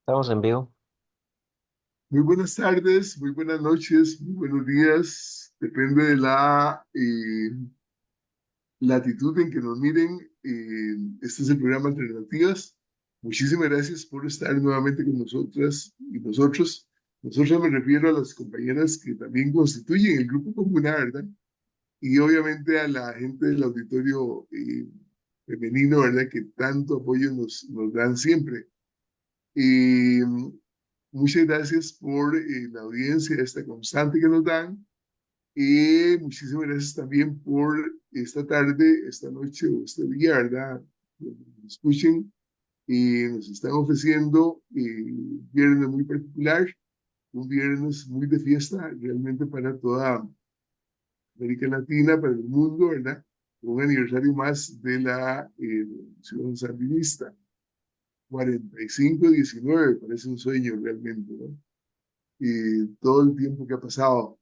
Estamos en vivo. Muy buenas tardes, muy buenas noches, muy buenos días. Depende de la latitud en que nos miren. Este es el programa Alternativas. Muchísimas gracias por estar nuevamente con nosotras y nosotros. Nosotros me refiero a las compañeras que también constituyen el grupo comunal, ¿verdad? Y obviamente a la gente del auditorio femenino, ¿verdad? Que tanto apoyo nos dan siempre. Y muchas gracias por la audiencia, esta constante que nos dan. Y muchísimas gracias también por esta tarde, esta noche o este día, ¿verdad? Que nos escuchen y nos están ofreciendo un viernes muy particular, un viernes muy de fiesta realmente para toda América Latina, para el mundo, ¿verdad? Un aniversario más de la Revolución Sandinista. 45-19, parece un sueño realmente, ¿no? Y todo el tiempo que ha pasado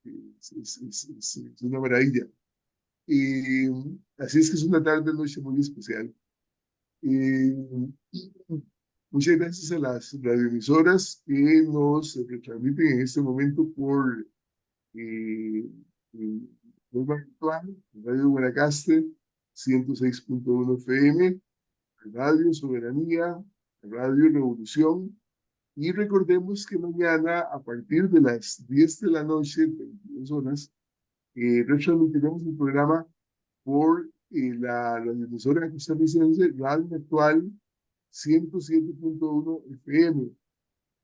es una maravilla. Y así es que es una tarde, noche muy especial. Y muchas gracias a las radioemisoras que nos retransmiten en este momento por eh, eh, forma virtual, Radio Guanacaste, 106.1 FM, Radio Soberanía, Radio Revolución. Y recordemos que mañana, a partir de las 10 de la noche, 22 horas, retransmitiremos el programa por la radioemisora costarricense Radio Actual 107.1 FM.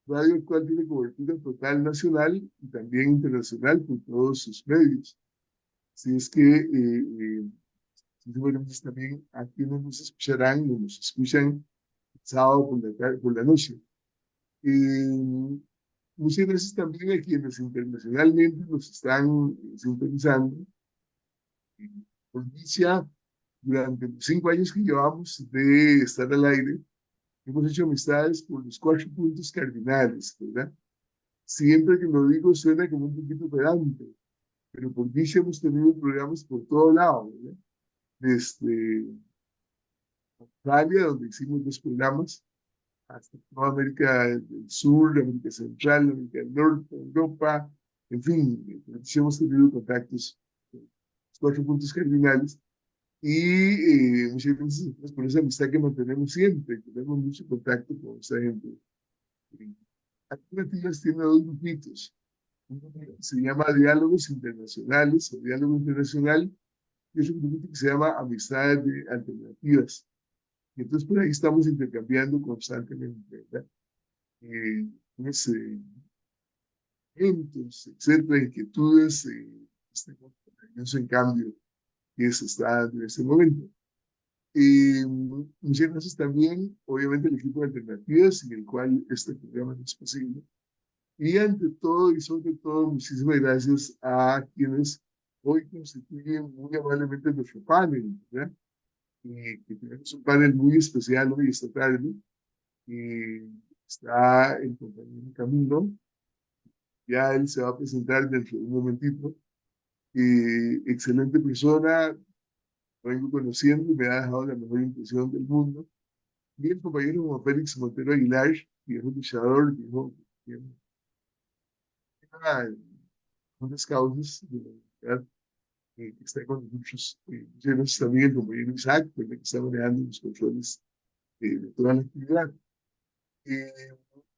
Radio Actual tiene cobertura total nacional y también internacional por todos sus medios. Así es que muchas también a quienes nos escucharán o nos escuchan sábado por la noche. Eh, Muchas gracias también a quienes internacionalmente nos están sintonizando. Por dicha, durante los 5 años que llevamos de estar al aire, hemos hecho amistades por los 4 puntos cardinales, ¿verdad? Siempre que lo digo suena como un poquito pedante, pero por dicha hemos tenido programas por todo lado, ¿verdad? Desde Australia, donde hicimos 2 programas, hasta toda América del Sur, América Central, América del Norte, Europa, en fin, hemos tenido contactos, los 4 puntos cardinales, y muchas veces pues, por esa amistad que mantenemos siempre, tenemos mucho contacto con esta gente. Alternativas tiene dos grupitos, uno que se llama Diálogos Internacionales o Diálogo Internacional, y otro grupito que se llama Amistades de Alternativas. Y entonces por ahí estamos intercambiando constantemente, ¿verdad? Pues, eventos, etcétera, inquietudes, este maravilloso en cambio que se está dando en este momento. Muchas gracias también, obviamente, al equipo de Alternativas, sin el cual este programa no es posible. Y ante todo y sobre todo, muchísimas gracias a quienes hoy constituyen muy amablemente nuestro panel, ¿verdad? Y que tenemos un panel muy especial hoy, esta tarde. Y está el compañero Camilo, ya él se va a presentar dentro de un momentito. Excelente persona, lo vengo conociendo y me ha dejado la mejor impresión del mundo. Y el compañero Juan Félix Montero Aguilar, viejo luchador, viejo, viejo unas causas de la humanidad que está con nosotros. Muchas gracias también el compañero Isaac, que está manejando los controles de toda la actividad. Eh,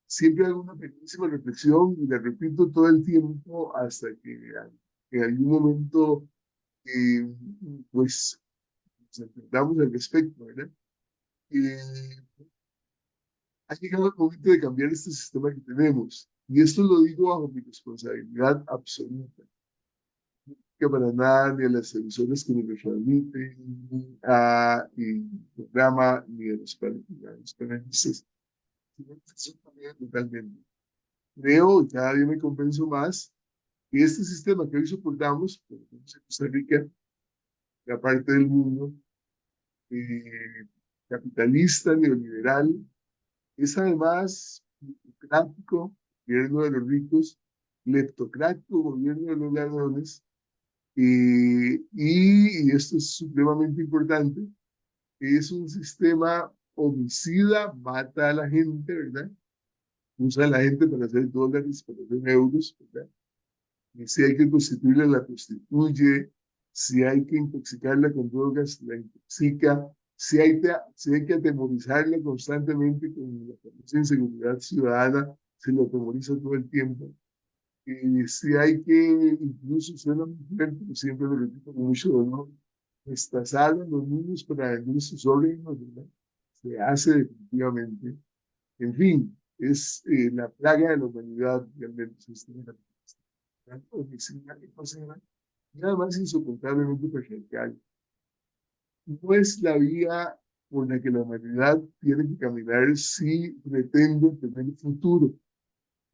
Siempre hago una pequeñísima reflexión y la repito todo el tiempo hasta que en algún momento eh, pues nos entendamos al respecto, ¿verdad? Eh, Ha llegado el momento de cambiar este sistema que tenemos y esto lo digo bajo mi responsabilidad absoluta, que para nada ni a las emisoras que me lo transmiten, ni a el programa, ni a los panelistas, sino que eso también totalmente. Creo y cada día me convenzo más que este sistema que hoy soportamos, por ejemplo, en Costa Rica, la parte del mundo, eh, capitalista, neoliberal, es además plutocrático, gobierno de los ricos, leptocrático, gobierno de los ladrones, y esto es supremamente importante, es un sistema homicida, mata a la gente, ¿verdad? Usa a la gente para hacer dólares, para hacer euros, ¿verdad? Y si hay que prostituirla, la prostituye, si hay que intoxicarla con drogas, la intoxica, si hay que atemorizarla constantemente con la famosa inseguridad ciudadana, se lo atemoriza todo el tiempo. Y si hay que, incluso suena muy fuerte, pero siempre lo repito con mucho dolor, destazar a los niños para vender sus órganos, ¿verdad? Se hace definitivamente. En fin, es la plaga de la humanidad realmente. Oficina y cocina, y además insoportablemente patriarcal. No es la vía por la que la humanidad tiene que caminar si pretende tener futuro.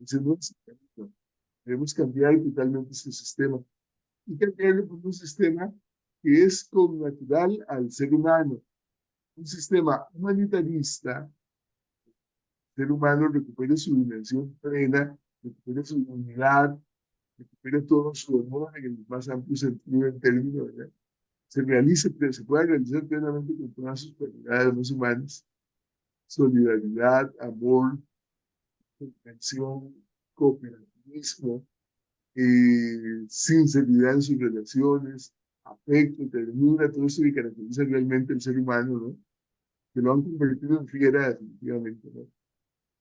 Ese no es el camino. Debemos cambiar totalmente este sistema y cambiarlo por un sistema que es connatural al ser humano, un sistema humanitarista. El ser humano recupere su dimensión plena, recupere su dignidad, recupere todo su honor en el más amplio sentido del término, ¿verdad? Se realice, se pueda realizar plenamente con todas sus cualidades más humanas, solidaridad, amor, comprensión, cooperativismo, sinceridad en sus relaciones, afecto, ternura, todo eso que caracteriza realmente al ser humano, ¿no? Que lo han convertido en fiera definitivamente, ¿no?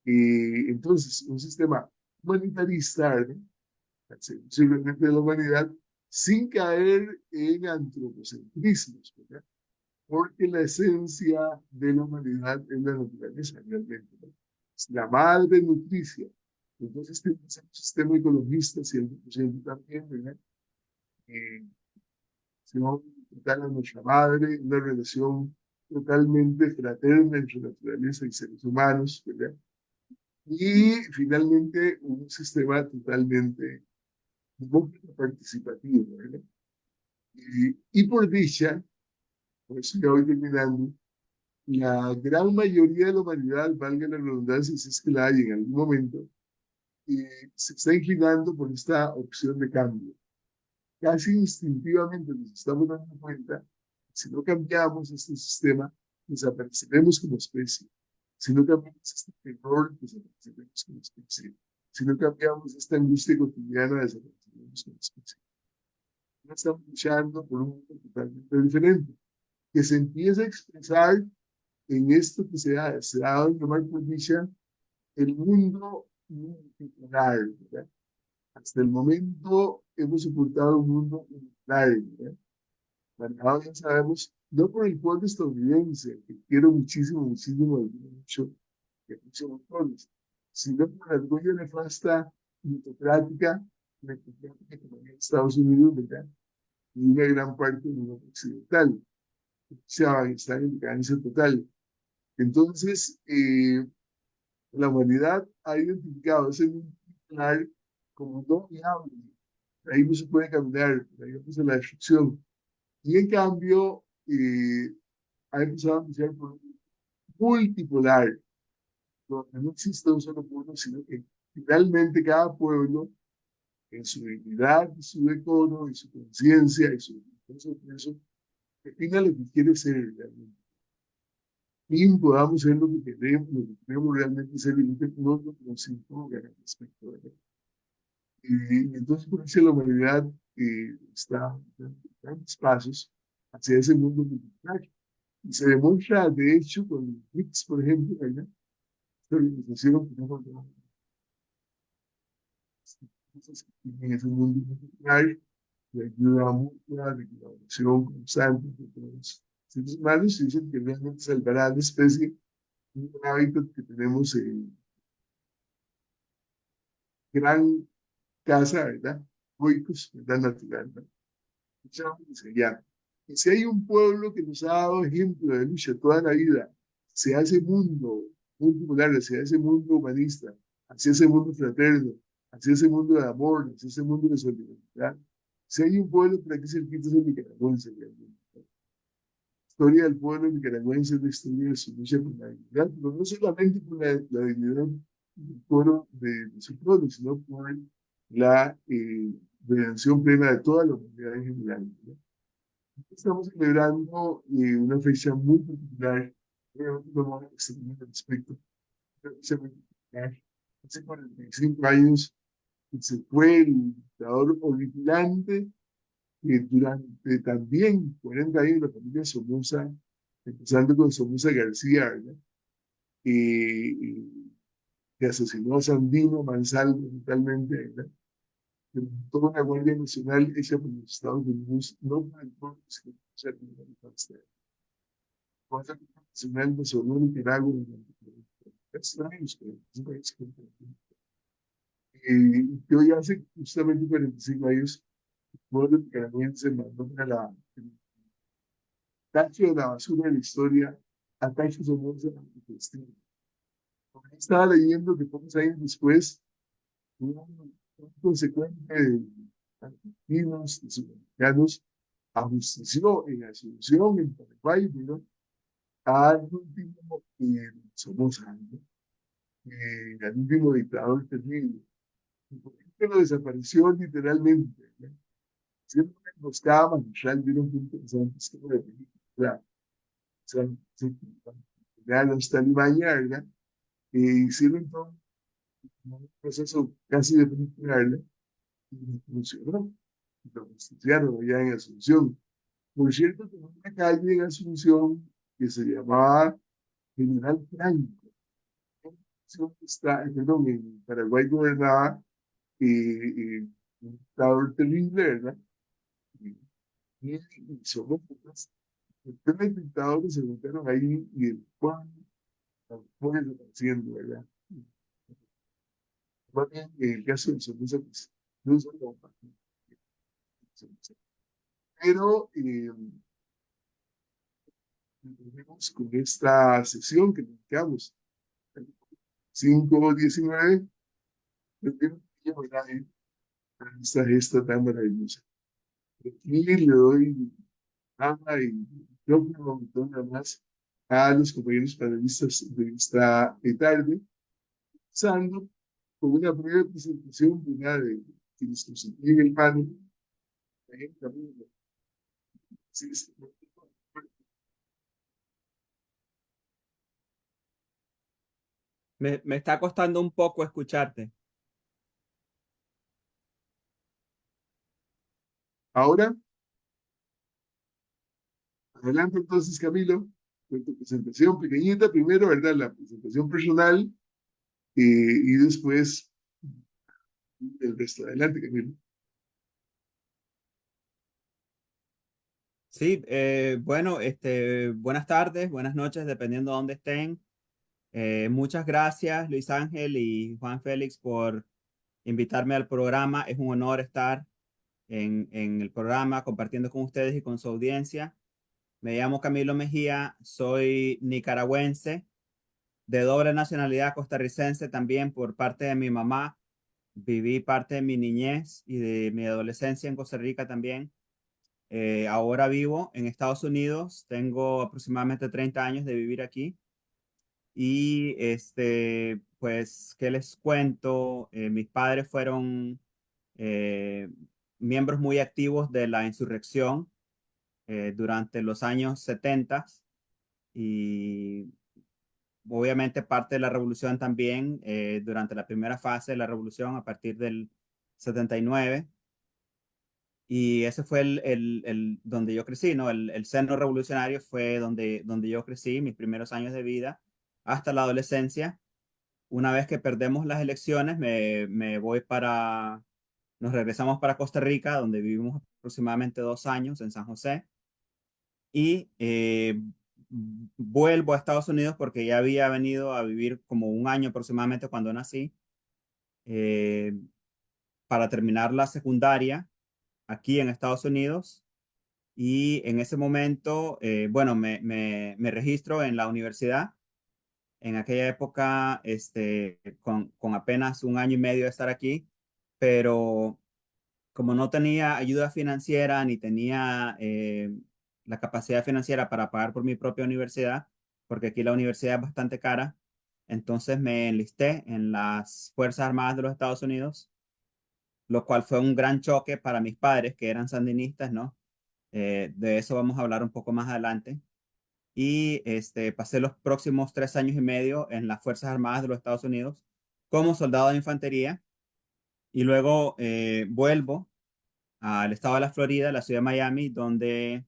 Entonces, un sistema humanitarista, ¿no? Al servicio realmente de la humanidad, sin caer en antropocentrismos, ¿verdad? Porque la esencia de la humanidad es la naturaleza, realmente, ¿no? Es la madre nutricia. Entonces, tenemos un sistema ecologista, 100% también, ¿verdad? Eh, total a nuestra madre, una relación totalmente fraterna entre naturaleza y seres humanos, ¿verdad? Y finalmente, un sistema totalmente participativo, ¿verdad? Y por dicha, por eso ya voy terminando, la gran mayoría de la humanidad, valga la redundancia, si es que la hay en algún momento, se está inclinando por esta opción de cambio. Casi instintivamente nos estamos dando cuenta, si no cambiamos este sistema, desapareceremos como especie. Si no cambiamos este terror, desapareceremos como especie. Si no cambiamos esta angustia cotidiana, desapareceremos como especie. No estamos luchando por un mundo totalmente diferente, que se empieza a expresar en esto que se ha dado en llamar por dicha el mundo multipolar, ¿verdad? Hasta el momento hemos soportado un mundo unipolar, ¿verdad? Manejado, ya sabemos, no por el pueblo estadounidense, que quiero muchísimo, muchísimo, mucho, que muchos montones, sino por la orgullo nefasta, mitocrática, que tenía Estados Unidos, ¿verdad? Y una gran parte del mundo occidental. Se está en decadencia total. Entonces, la humanidad ha identificado ese mundo bipolar como no viable. Ahí no se puede caminar, ahí empieza la destrucción. Y en cambio, ha empezado a anunciar por un multipolar, donde no existe un solo pueblo, sino que finalmente cada pueblo, en su dignidad, en su decoro, en su conciencia, en su defina lo que quiere ser realmente. Y podamos ser lo que queremos realmente ser, y no lo que nos imponga al respecto, ¿verdad? Y entonces, por eso la humanidad está dando grandes pasos hacia ese mundo multipolar. Y se demuestra, de hecho, con BRICS, por ejemplo, ¿verdad? Esta organización que no en ese mundo multipolar, de ayuda mutua, de colaboración constante entre todos los seres humanos, y dicen que realmente salvará a la especie un hábitat que tenemos en gran casa, ¿verdad? Oikos, ¿verdad? Natural, ¿verdad? Ya. Y si hay un pueblo que nos ha dado ejemplo de lucha toda la vida, hacia ese mundo multipolar, hacia ese mundo humanista, hacia ese mundo fraterno, hacia ese mundo de amor, hacia ese mundo de solidaridad, si hay un pueblo por aquí cerquita es el nicaragüense, realmente. La historia del pueblo nicaragüense es la historia de su lucha por la dignidad, pero no solamente por la dignidad del pueblo de su pueblo, sino por la redención plena de toda la humanidad en general, ¿no? Estamos celebrando una fecha muy particular, obviamente no voy a extender al respecto, pero se me hace 45 años que se fue el dictador horripilante, que durante también 40 años la familia Somoza, empezando con Somoza García, ¿verdad? Y que asesinó a Sandino Mansalva brutalmente, ¿verdad? Que montó una Guardia Nacional hecha por los Estados Unidos, no para el pueblo, sino para ser Guardia Nacional de Sonora, Nicaragua, durante 40 años, pero es un país que hoy hace justamente 45 años, el pueblo nicaragüense mandó a la tacho de la basura de la historia a Tacho Somoza Anticristino. Estaba leyendo que pocos años después, un consecuente de argentinos, de sudamericanos, ajustició en Asunción, en Paraguay, ¿no? Al último Somoza, ¿no? Al último dictador terrible. Que lo desapareció literalmente, ¿no? Siempre una emboscada magistral, vieron que interesante historia de película. O sea, sí, ya no está ni mañana, hicieron todo un proceso casi de película, ¿verdad? Y no funcionó. Lo justiciaron allá en Asunción. Por cierto, tenía una calle en Asunción que se llamaba General Franco. Asunción está, perdón, en Paraguay gobernaba un dictador terrible, ¿verdad? Y, y solo pues, tres dictadores se metieron ahí y el pueblo fue desapareciendo, ¿verdad? Más bien, en el caso de Somoza, pues, no solo pero empecemos con esta sesión que dedicamos, 5:19, primero que homenaje a esta gesta tan maravillosa. Y le doy habla y yo como autor más a los compañeros panelistas de esta tarde, empezando con una breve presentación de quienes constituyen el panel. También, sí, Me está costando un poco escucharte. ahora, adelante entonces, Camilo, con tu presentación pequeñita, primero, ¿verdad? La presentación personal y después el resto. Adelante, Camilo. Sí, bueno, buenas tardes, buenas noches, dependiendo de dónde estén. Muchas gracias, Luis Ángel y Juan Félix, por invitarme al programa. Es un honor estar en el programa compartiendo con ustedes y con su audiencia. Me llamo Camilo Mejía, soy nicaragüense, de doble nacionalidad costarricense también por parte de mi mamá. Viví parte de mi niñez y de mi adolescencia en Costa Rica también. Ahora vivo en Estados Unidos, tengo aproximadamente 30 años de vivir aquí y pues, ¿qué les cuento? Mis padres fueron eh, miembros muy activos de la insurrección durante los años 70 y obviamente parte de la revolución también durante la primera fase de la revolución a partir del 79. Y ese fue donde yo crecí, ¿no? El seno revolucionario fue donde yo crecí, mis primeros años de vida, hasta la adolescencia. Una vez que perdemos las elecciones, nos regresamos para Costa Rica, donde vivimos aproximadamente 2 años en San José. Y vuelvo a Estados Unidos porque ya había venido a vivir como un año aproximadamente cuando nací, eh, para terminar la secundaria aquí en Estados Unidos. Y en ese momento, bueno, me registro en la universidad. En aquella época, con apenas un año y medio de estar aquí, pero como no tenía ayuda financiera ni tenía la capacidad financiera para pagar por mi propia universidad, porque aquí la universidad es bastante cara, entonces me enlisté en las Fuerzas Armadas de los Estados Unidos, lo cual fue un gran choque para mis padres, que eran sandinistas, ¿no? De eso vamos a hablar un poco más adelante. y pasé los próximos 3 años y medio en las Fuerzas Armadas de los Estados Unidos como soldado de infantería y luego vuelvo al estado de la Florida, la ciudad de Miami, donde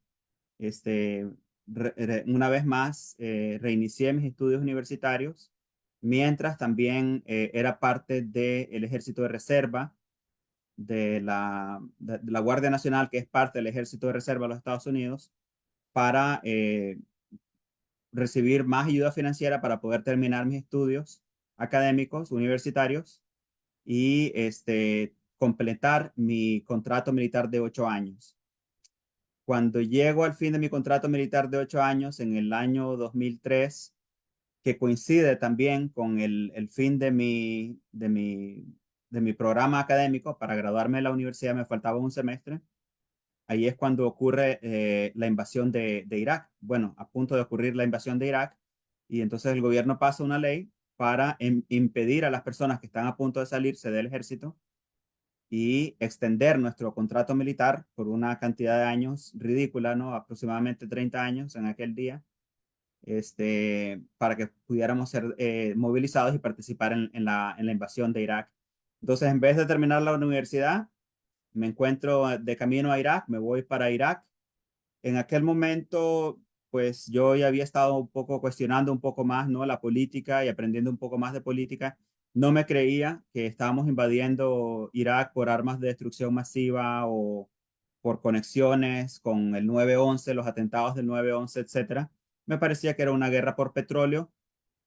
este, una vez más reinicié mis estudios universitarios, mientras también era parte del Ejército de Reserva, de la Guardia Nacional, que es parte del Ejército de Reserva de los Estados Unidos, para recibir más ayuda financiera para poder terminar mis estudios académicos universitarios y completar mi contrato militar de 8 años. Cuando llego al fin de mi contrato militar de 8 años, en el año 2003, que coincide también con el fin de mi programa académico para graduarme de la universidad, me faltaba un semestre. Ahí es cuando ocurre la invasión de Irak. Bueno, a punto de ocurrir la invasión de Irak. Y entonces el gobierno pasa una ley para impedir a las personas que están a punto de salirse del ejército y extender nuestro contrato militar por una cantidad de años ridícula, ¿no? Aproximadamente 30 años en aquel día, para que pudiéramos ser movilizados y participar en la invasión de Irak. Entonces, en vez de terminar la universidad, me encuentro de camino a Irak, me voy para Irak. En aquel momento, pues yo ya había estado un poco cuestionando un poco más, ¿no? La política y aprendiendo un poco más de política. No me creía que estábamos invadiendo Irak por armas de destrucción masiva o por conexiones con el 9/11, los atentados del 9/11, etcétera. Me parecía que era una guerra por petróleo,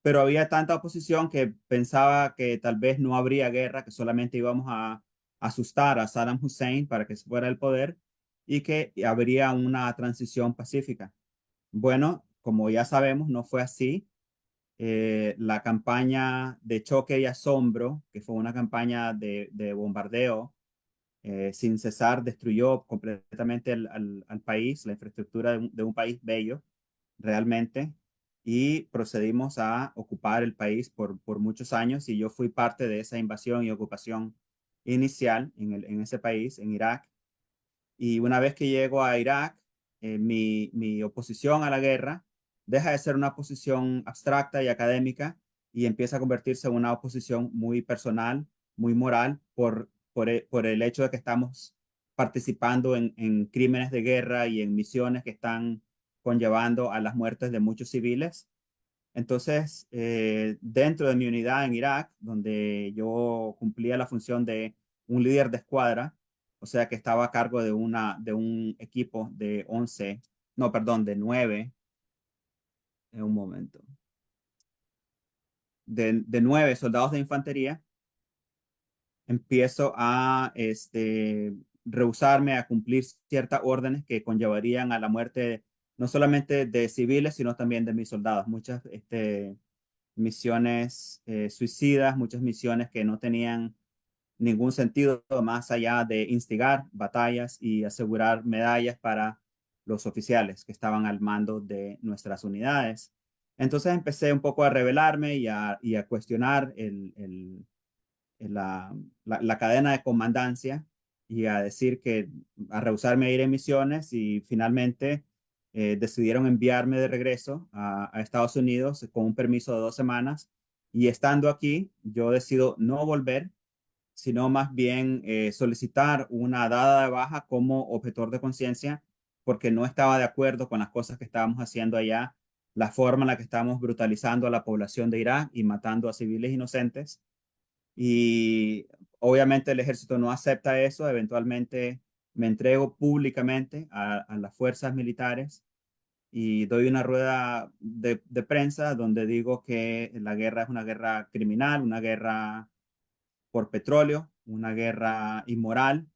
pero había tanta oposición que pensaba que tal vez no habría guerra, que solamente íbamos a asustar a Saddam Hussein para que se fuera del poder y que habría una transición pacífica. Bueno, como ya sabemos, no fue así. La campaña de choque y asombro, que fue una campaña de bombardeo sin cesar, destruyó completamente al país, la infraestructura de un país bello, realmente, y procedimos a ocupar el país por muchos años y yo fui parte de esa invasión y ocupación inicial en ese país, en Irak. Y una vez que llego a Irak, mi oposición a la guerra deja de ser una posición abstracta y académica y empieza a convertirse en una oposición muy personal, muy moral, por el hecho de que estamos participando en crímenes de guerra y en misiones que están conllevando a las muertes de muchos civiles. Entonces, dentro de mi unidad en Irak, donde yo cumplía la función de un líder de escuadra, o sea que estaba a cargo de un equipo de 11, no, perdón, de 9, en un momento, de 9 soldados de infantería, empiezo a rehusarme a cumplir ciertas órdenes que conllevarían a la muerte no solamente de civiles, sino también de mis soldados. Muchas misiones suicidas, muchas misiones que no tenían ningún sentido más allá de instigar batallas y asegurar medallas para los oficiales que estaban al mando de nuestras unidades. Entonces empecé un poco a rebelarme y a cuestionar la cadena de comandancia y a decir que a rehusarme a ir en misiones y finalmente decidieron enviarme de regreso a Estados Unidos con un permiso de 2 semanas y estando aquí yo decido no volver, sino más bien solicitar una dada de baja como objetor de conciencia porque no estaba de acuerdo con las cosas que estábamos haciendo allá, la forma en la que estábamos brutalizando a la población de Irak y matando a civiles inocentes. Y obviamente el ejército no acepta eso. Eventualmente me entrego públicamente a las fuerzas militares y doy una rueda de prensa donde digo que la guerra es una guerra criminal, una guerra por petróleo, una guerra inmoral,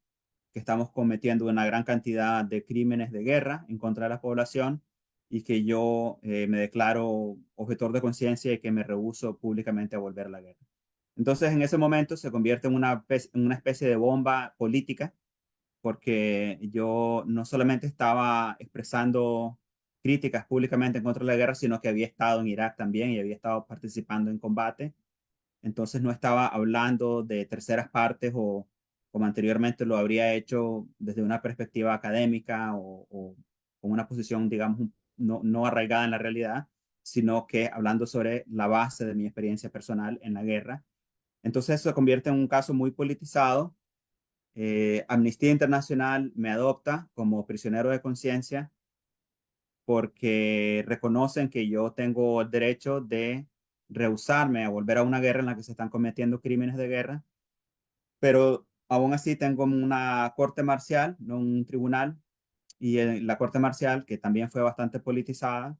que estamos cometiendo una gran cantidad de crímenes de guerra en contra de la población y que yo me declaro objetor de conciencia y que me rehúso públicamente a volver a la guerra. Entonces, en ese momento se convierte en una especie de bomba política, porque yo no solamente estaba expresando críticas públicamente en contra de la guerra, sino que había estado en Irak también y había estado participando en combate. Entonces, no estaba hablando de terceras partes o como anteriormente lo habría hecho desde una perspectiva académica o con una posición, digamos, un no arraigada en la realidad, sino que hablando sobre la base de mi experiencia personal en la guerra. Entonces eso se convierte en un caso muy politizado. Amnistía Internacional me adopta como prisionero de conciencia porque reconocen que yo tengo el derecho de rehusarme a volver a una guerra en la que se están cometiendo crímenes de guerra, pero aún así tengo una corte marcial, no un tribunal, y en la corte marcial, que también fue bastante politizada,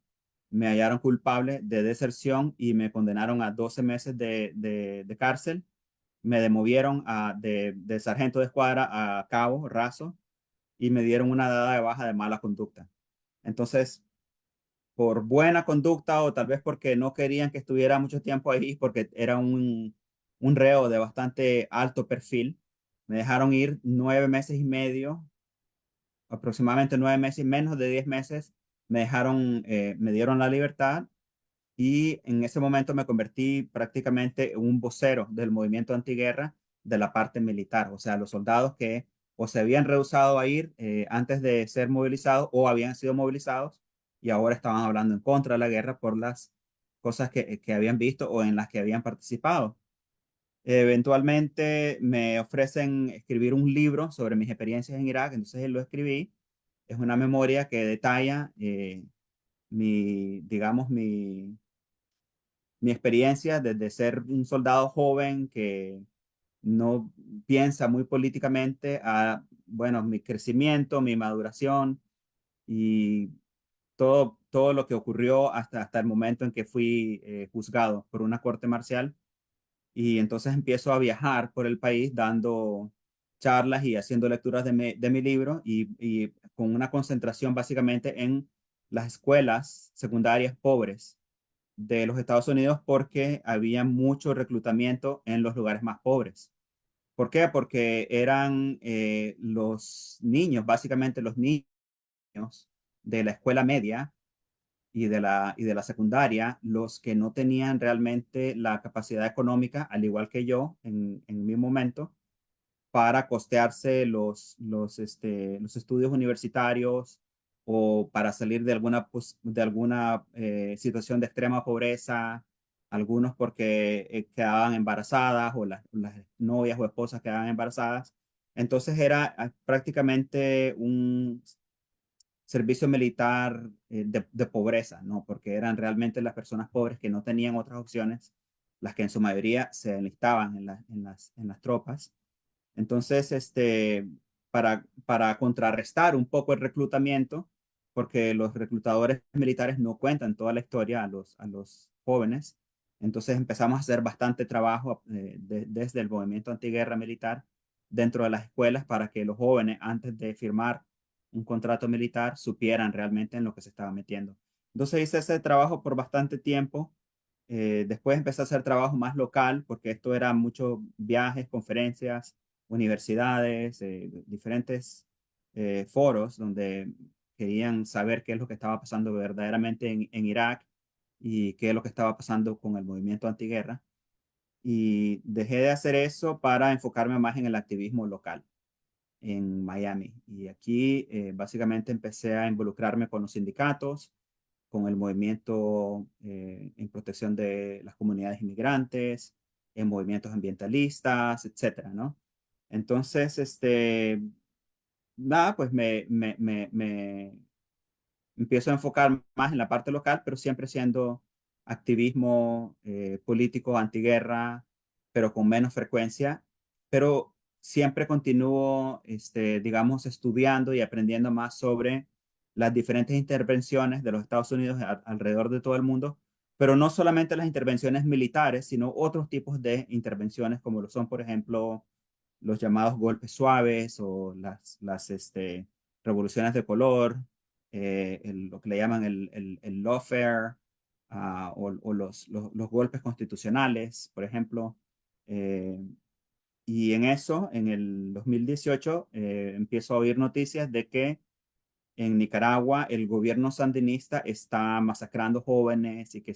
me hallaron culpable de deserción y me condenaron a 12 meses de cárcel. Me demovieron de sargento de escuadra a cabo raso y me dieron una dada de baja de mala conducta. Entonces, por buena conducta o tal vez porque no querían que estuviera mucho tiempo ahí, porque era un reo de bastante alto perfil, me dejaron ir 9 meses y medio, aproximadamente 9 meses, menos de 10 meses, me dieron la libertad y en ese momento me convertí prácticamente en un vocero del movimiento antiguerra de la parte militar, o sea, los soldados que o se habían rehusado a ir antes de ser movilizados o habían sido movilizados y ahora estaban hablando en contra de la guerra por las cosas que habían visto o en las que habían participado. Eventualmente me ofrecen escribir un libro sobre mis experiencias en Irak, entonces lo escribí. Es una memoria que detalla digamos, mi experiencia desde ser un soldado joven que no piensa muy políticamente a, bueno, mi crecimiento, mi maduración y todo lo que ocurrió hasta el momento en que fui juzgado por una corte marcial. Y entonces empiezo a viajar por el país dando charlas y haciendo lecturas de mi libro y con una concentración básicamente en las escuelas secundarias pobres de los Estados Unidos porque había mucho reclutamiento en los lugares más pobres. ¿Por qué? Porque eran los niños, básicamente los niños de la escuela media y de la secundaria, los que no tenían realmente la capacidad económica, al igual que yo en mi momento, para costearse los estudios universitarios o para salir de alguna situación de extrema pobreza, algunos porque quedaban embarazadas o las novias o esposas quedaban embarazadas. Entonces era prácticamente un servicio militar de pobreza, ¿no? Porque eran realmente las personas pobres que no tenían otras opciones, las que en su mayoría se enlistaban en las tropas. Entonces, para contrarrestar un poco el reclutamiento, porque los reclutadores militares no cuentan toda la historia a los jóvenes, entonces empezamos a hacer bastante trabajo desde el movimiento antiguerra militar dentro de las escuelas para que los jóvenes, antes de firmar un contrato militar, supieran realmente en lo que se estaba metiendo. Entonces hice ese trabajo por bastante tiempo. Después empecé a hacer trabajo más local, porque esto era muchos viajes, conferencias, universidades, diferentes foros donde querían saber qué es lo que estaba pasando verdaderamente en Irak y qué es lo que estaba pasando con el movimiento antiguerra. Y dejé de hacer eso para enfocarme más en el activismo local en Miami. Y aquí básicamente empecé a involucrarme con los sindicatos, con el movimiento en protección de las comunidades inmigrantes, en movimientos ambientalistas, etcétera, ¿no? Entonces, nada, pues me empiezo a enfocar más en la parte local, pero siempre siendo activismo político, antiguerra, pero con menos frecuencia, pero siempre continúo, digamos, estudiando y aprendiendo más sobre las diferentes intervenciones de los Estados Unidos alrededor de todo el mundo, pero no solamente las intervenciones militares, sino otros tipos de intervenciones como lo son, por ejemplo, los llamados golpes suaves o las revoluciones de color, lo que le llaman el lawfare, o los golpes constitucionales, por ejemplo. Eh, y en eso, en el 2018, empiezo a oír noticias de que en Nicaragua el gobierno sandinista está masacrando jóvenes y que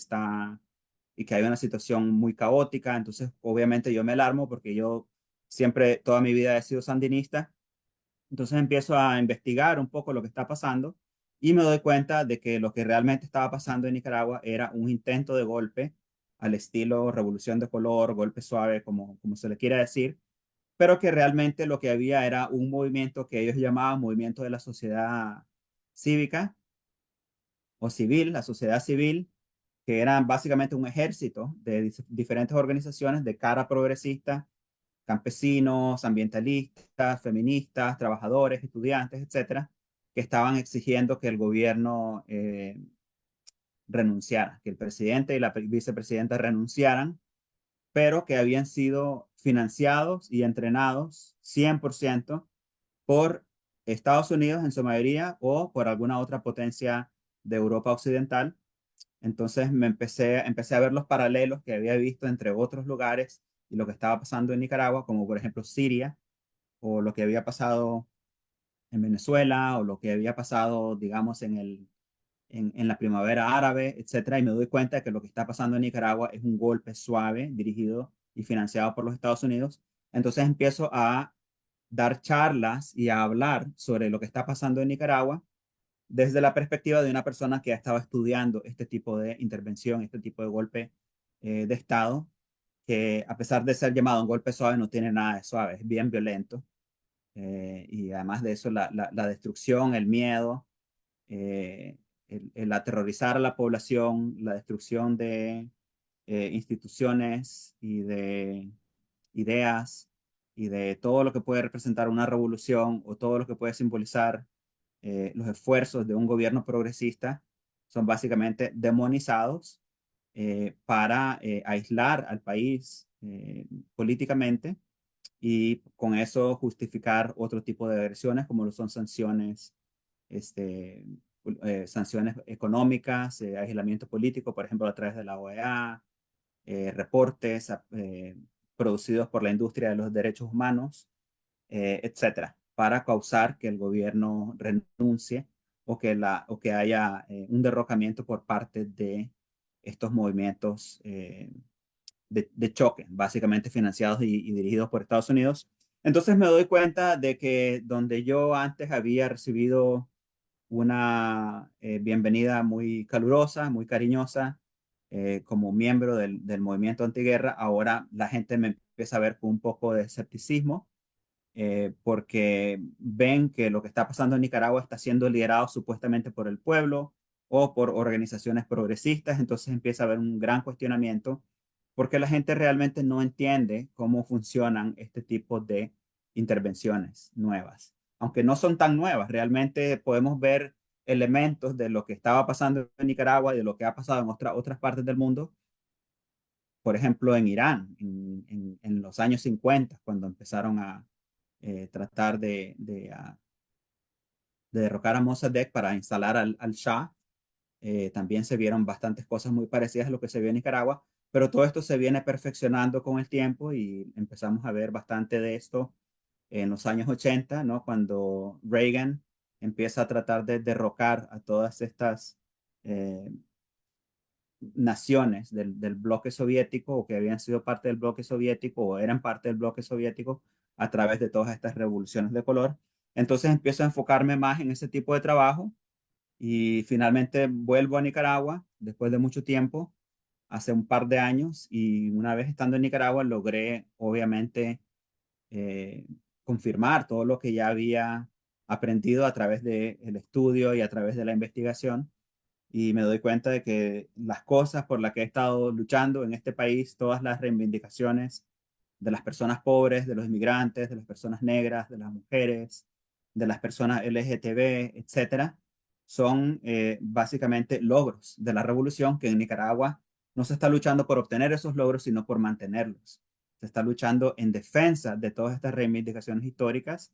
hay una situación muy caótica. Entonces, obviamente yo me alarmo porque yo siempre, toda mi vida he sido sandinista. Entonces empiezo a investigar un poco lo que está pasando y me doy cuenta de que lo que realmente estaba pasando en Nicaragua era un intento de golpe al estilo revolución de color, golpe suave, como se le quiera decir, pero que realmente lo que había era un movimiento que ellos llamaban movimiento de la sociedad cívica o civil, la sociedad civil, que eran básicamente un ejército de diferentes organizaciones de cara progresista, campesinos, ambientalistas, feministas, trabajadores, estudiantes, etcétera, que estaban exigiendo que el gobierno renunciara, que el presidente y la vicepresidenta renunciaran, pero que habían sido financiados y entrenados 100% por Estados Unidos en su mayoría o por alguna otra potencia de Europa Occidental. Entonces empecé a ver los paralelos que había visto entre otros lugares y lo que estaba pasando en Nicaragua, como por ejemplo Siria, o lo que había pasado en Venezuela, o lo que había pasado, digamos, en la primavera árabe, etcétera. Y me doy cuenta de que lo que está pasando en Nicaragua es un golpe suave, dirigido y financiado por los Estados Unidos. Entonces empiezo a dar charlas y a hablar sobre lo que está pasando en Nicaragua desde la perspectiva de una persona que ha estado estudiando este tipo de intervención, este tipo de golpe de Estado, que a pesar de ser llamado un golpe suave, no tiene nada de suave, es bien violento. Y además de eso, la destrucción, el miedo, eh, el aterrorizar a la población, la destrucción de instituciones y de ideas y de todo lo que puede representar una revolución o todo lo que puede simbolizar los esfuerzos de un gobierno progresista son básicamente demonizados para aislar al país políticamente y con eso justificar otro tipo de agresiones como lo son sanciones, este, sanciones económicas, aislamiento político, por ejemplo, a través de la OEA, reportes producidos por la industria de los derechos humanos, etcétera, para causar que el gobierno renuncie o que haya un derrocamiento por parte de estos movimientos de choque, básicamente financiados y dirigidos por Estados Unidos. Entonces me doy cuenta de que donde yo antes había recibido una bienvenida muy calurosa, muy cariñosa, como miembro del movimiento antiguerra, ahora la gente me empieza a ver con un poco de escepticismo porque ven que lo que está pasando en Nicaragua está siendo liderado supuestamente por el pueblo o por organizaciones progresistas, entonces empieza a haber un gran cuestionamiento porque la gente realmente no entiende cómo funcionan este tipo de intervenciones nuevas. Aunque no son tan nuevas, realmente podemos ver elementos de lo que estaba pasando en Nicaragua y de lo que ha pasado en otras partes del mundo, por ejemplo, en Irán, en los años 50, cuando empezaron a tratar de derrocar a Mossadegh para instalar al Shah. También se vieron bastantes cosas muy parecidas a lo que se vio en Nicaragua, pero todo esto se viene perfeccionando con el tiempo y empezamos a ver bastante de esto en los años 80, ¿no? Cuando Reagan empieza a tratar de derrocar a todas estas eh, naciones del bloque soviético o que habían sido parte del bloque soviético o eran parte del bloque soviético a través de todas estas revoluciones de color. Entonces empiezo a enfocarme más en ese tipo de trabajo y finalmente vuelvo a Nicaragua después de mucho tiempo, hace un par de años, y una vez estando en Nicaragua logré obviamente eh, confirmar todo lo que ya había aprendido a través del estudio y a través de la investigación y me doy cuenta de que las cosas por las que he estado luchando en este país, todas las reivindicaciones de las personas pobres, de los inmigrantes, de las personas negras, de las mujeres, de las personas LGTB, etcétera, son básicamente logros de la revolución que en Nicaragua no se está luchando por obtener esos logros, sino por mantenerlos. Se está luchando en defensa de todas estas reivindicaciones históricas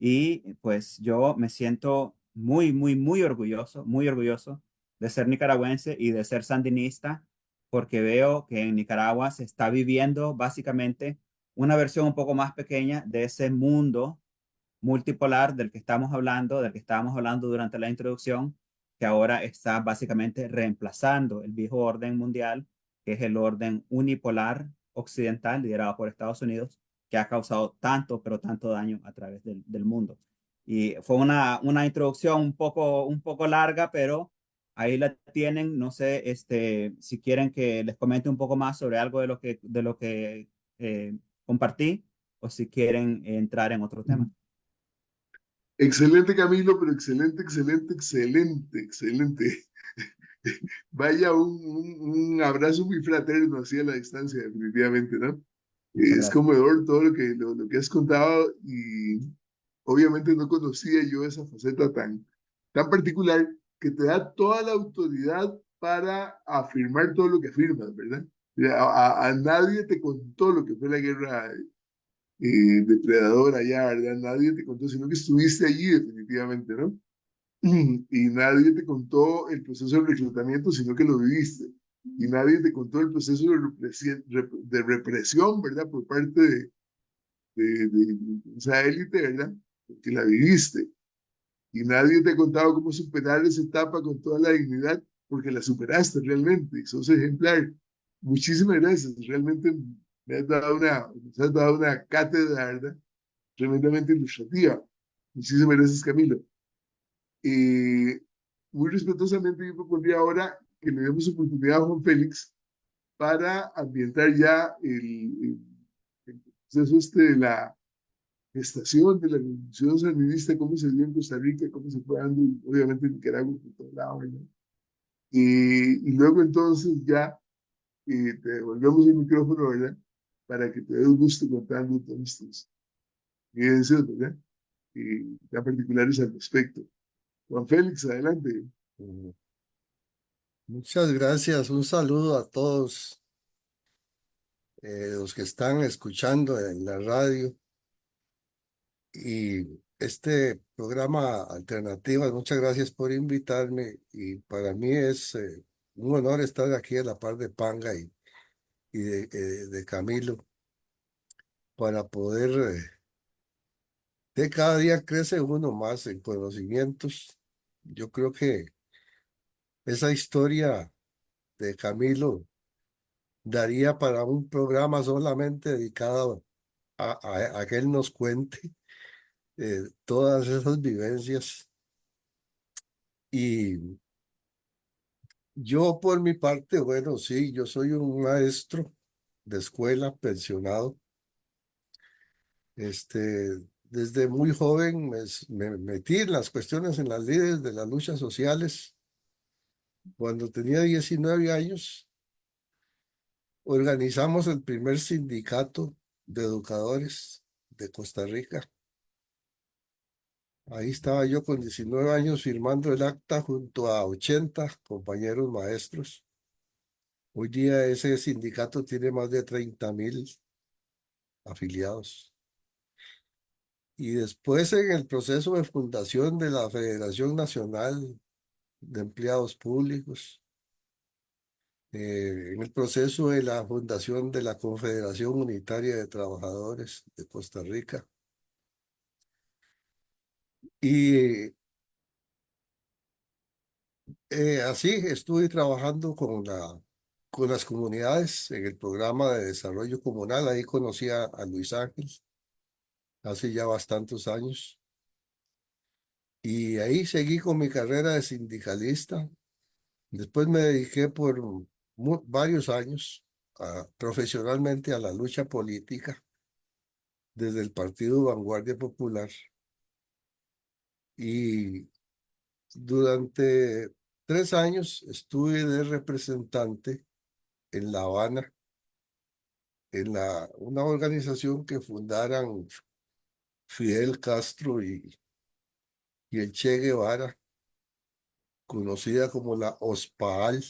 y pues yo me siento muy orgulloso de ser nicaragüense y de ser sandinista, porque veo que en Nicaragua se está viviendo básicamente una versión un poco más pequeña de ese mundo multipolar del que estamos hablando, del que estábamos hablando durante la introducción, que ahora está básicamente reemplazando el viejo orden mundial, que es el orden unipolar occidental liderado por Estados Unidos, que ha causado tanto, pero tanto daño a través del mundo. Y fue una introducción un poco larga, pero ahí la tienen. No sé, si quieren que les comente un poco más sobre algo de lo que compartí, o si quieren entrar en otro tema. Excelente, Camilo, pero excelente, excelente, excelente, excelente. Vaya un abrazo muy fraterno así a la distancia, definitivamente, ¿no? Muchas Es gracias. conmovedor todo lo que has contado y obviamente no conocía yo esa faceta tan particular que te da toda la autoridad para afirmar todo lo que afirmas, ¿verdad? A nadie te contó lo que fue la guerra depredadora allá, ¿verdad? Nadie te contó, sino que estuviste allí definitivamente, ¿no? Y nadie te contó el proceso de reclutamiento, sino que lo viviste. Y nadie te contó el proceso de represión, ¿verdad? Por parte de esa élite, ¿verdad? Porque la viviste. Y nadie te ha contado cómo superar esa etapa con toda la dignidad, porque la superaste realmente. Y sos ejemplar. Muchísimas gracias. Realmente nos has dado una cátedra, ¿verdad? Tremendamente ilustrativa. Muchísimas gracias, Camilo. Eh, Muy respetuosamente yo propondría ahora que le demos oportunidad a Juan Félix para ambientar ya el proceso de la gestación de la revolución sandinista, cómo se dio en Costa Rica, cómo se fue dando, y obviamente en Nicaragua, por todo lado, ¿no? Y luego entonces ya te devolvemos el micrófono, ¿verdad? Para que te dé un gusto contando todos estos evidencias, ¿verdad? Tan particulares al respecto. Juan Félix, adelante. Mm, Muchas gracias. Un saludo a todos los que están escuchando en la radio y este programa Alternativas. Muchas gracias por invitarme y para mí es un honor estar aquí a la par de Panga y de Camilo para poder, de cada día crece uno más en conocimientos. Yo creo que esa historia de Camilo daría para un programa solamente dedicado a que él nos cuente todas esas vivencias. Y yo por mi parte, bueno, sí, yo soy un maestro de escuela pensionado. Desde muy joven me metí en las cuestiones, en las líderes de las luchas sociales. Cuando tenía 19 años, organizamos el primer sindicato de educadores de Costa Rica. Ahí estaba yo con 19 años firmando el acta junto a 80 compañeros maestros. Hoy día ese sindicato tiene más de 30.000 afiliados. Y después en el proceso de fundación de la Federación Nacional de Empleados Públicos, en el proceso de la fundación de la Confederación Unitaria de Trabajadores de Costa Rica. Y así estuve trabajando con las comunidades en el programa de desarrollo comunal. Ahí conocí a Luis Ángel hace ya bastantes años. Y ahí seguí con mi carrera de sindicalista. Después me dediqué por varios años profesionalmente a la lucha política desde el Partido Vanguardia Popular. Y durante 3 años estuve de representante en La Habana, en una organización que fundaran Fidel Castro y el Che Guevara, conocida como la OSPAAL,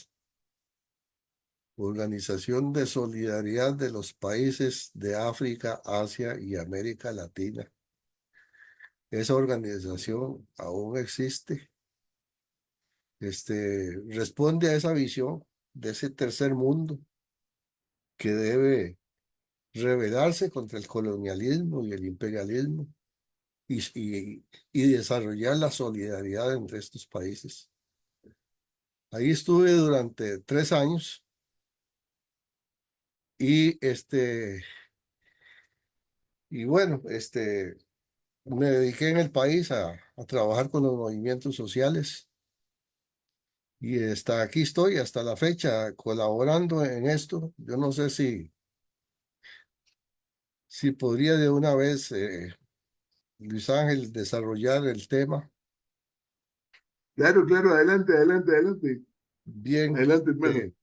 Organización de Solidaridad de los Países de África, Asia y América Latina. Esa organización aún existe. Responde a esa visión de ese tercer mundo que debe rebelarse contra el colonialismo y el imperialismo y desarrollar la solidaridad entre estos países. Ahí estuve durante 3 años y y bueno, me dediqué en el país a trabajar con los movimientos sociales y hasta aquí estoy, hasta la fecha, colaborando en esto. Yo no sé si podría de una vez, Luis Ángel, desarrollar el tema. Claro, claro, adelante, adelante, adelante. Bien, Adelante, hermano.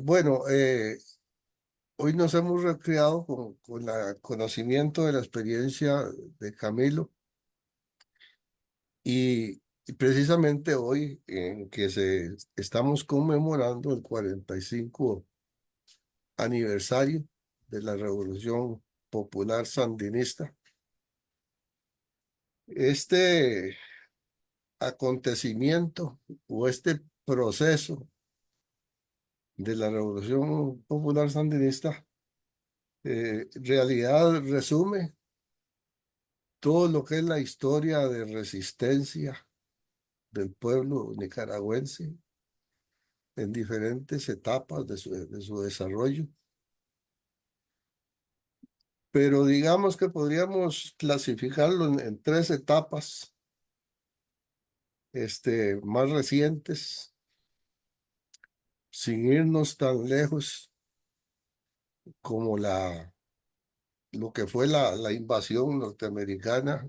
bueno, hoy nos hemos recreado con el conocimiento de la experiencia de Camilo y precisamente hoy en que estamos conmemorando el 45 aniversario de la Revolución Popular Sandinista. Este acontecimiento o este proceso de la Revolución Popular Sandinista en realidad resume todo lo que es la historia de resistencia del pueblo nicaragüense en diferentes etapas de su desarrollo. Pero digamos que podríamos clasificarlo en tres etapas más recientes, sin irnos tan lejos como lo que fue la invasión norteamericana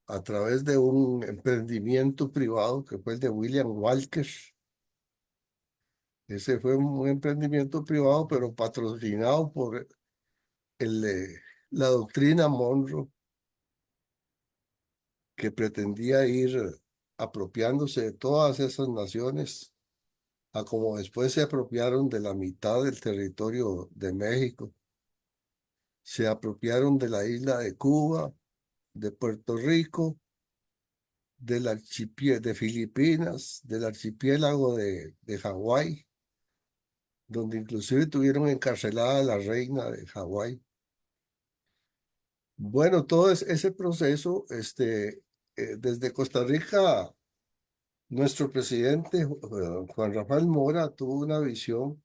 a través de un emprendimiento privado que fue el de William Walker. Ese fue un emprendimiento privado, pero patrocinado por la doctrina Monroe, que pretendía ir apropiándose de todas esas naciones, a como después se apropiaron de la mitad del territorio de México, se apropiaron de la isla de Cuba, de Puerto Rico, de Filipinas, del archipiélago de Hawái, donde inclusive tuvieron encarcelada a la reina de Hawái. Bueno, todo ese proceso, desde Costa Rica, nuestro presidente Juan Rafael Mora tuvo una visión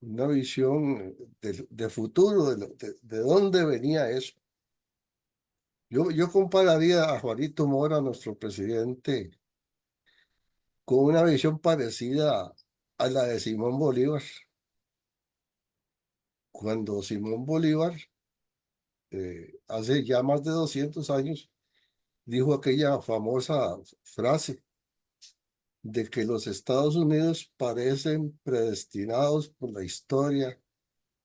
de futuro, de dónde venía eso. Yo compararía a Juanito Mora, nuestro presidente, con una visión parecida a la de Simón Bolívar. Cuando Simón Bolívar, hace ya más de 200 años, dijo aquella famosa frase de que los Estados Unidos parecen predestinados por la historia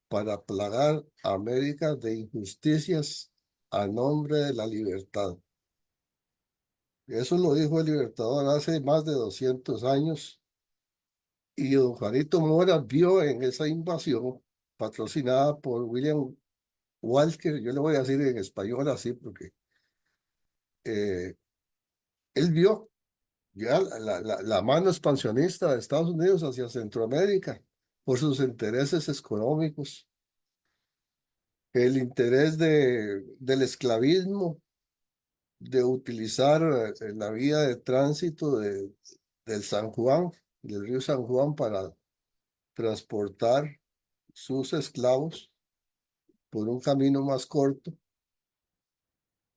para plagar a América de injusticias a nombre de la libertad. Eso lo dijo el Libertador hace más de 200 años y don Juanito Mora vio en esa invasión patrocinada por William Walker, yo le voy a decir en español así porque eh, él vio ya la mano expansionista de Estados Unidos hacia Centroamérica por sus intereses económicos, el interés del esclavismo, de utilizar la vía de tránsito del San Juan, del río San Juan, para transportar sus esclavos por un camino más corto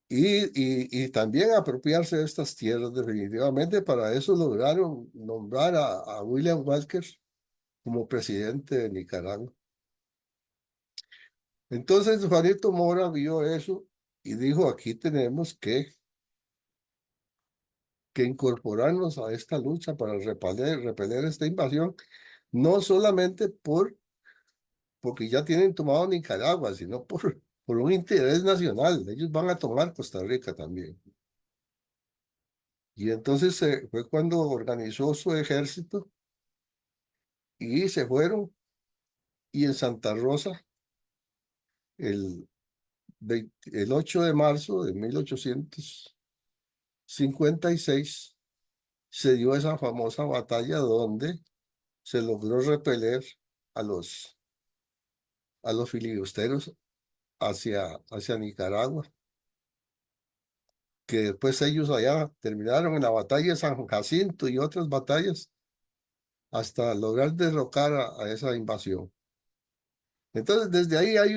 y también apropiarse de estas tierras. Definitivamente para eso lograron nombrar a William Walker como presidente de Nicaragua. Entonces Juanito Mora vio eso y dijo, aquí tenemos que incorporarnos a esta lucha para repeler esta invasión, no solamente porque ya tienen tomado Nicaragua, sino por un interés nacional. Ellos van a tomar Costa Rica también. Y entonces fue cuando organizó su ejército y se fueron. Y en Santa Rosa, el, el 8 de marzo de 1856, se dio esa famosa batalla donde se logró repeler a los filibusteros hacia Nicaragua, que después ellos allá terminaron en la batalla de San Jacinto y otras batallas hasta lograr derrocar a esa invasión. Entonces, desde ahí hay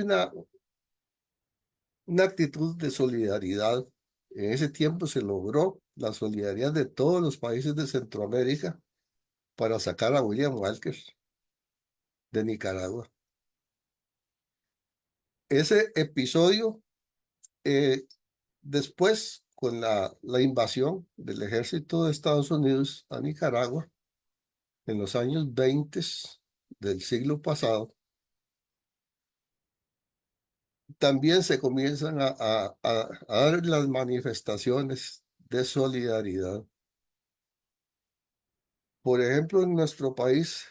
una actitud de solidaridad. En ese tiempo se logró la solidaridad de todos los países de Centroamérica para sacar a William Walker de Nicaragua. Ese episodio, eh, después, con la invasión del ejército de Estados Unidos a Nicaragua en los años 20 del siglo pasado, también se comienzan a dar las manifestaciones de solidaridad. Por ejemplo, en nuestro país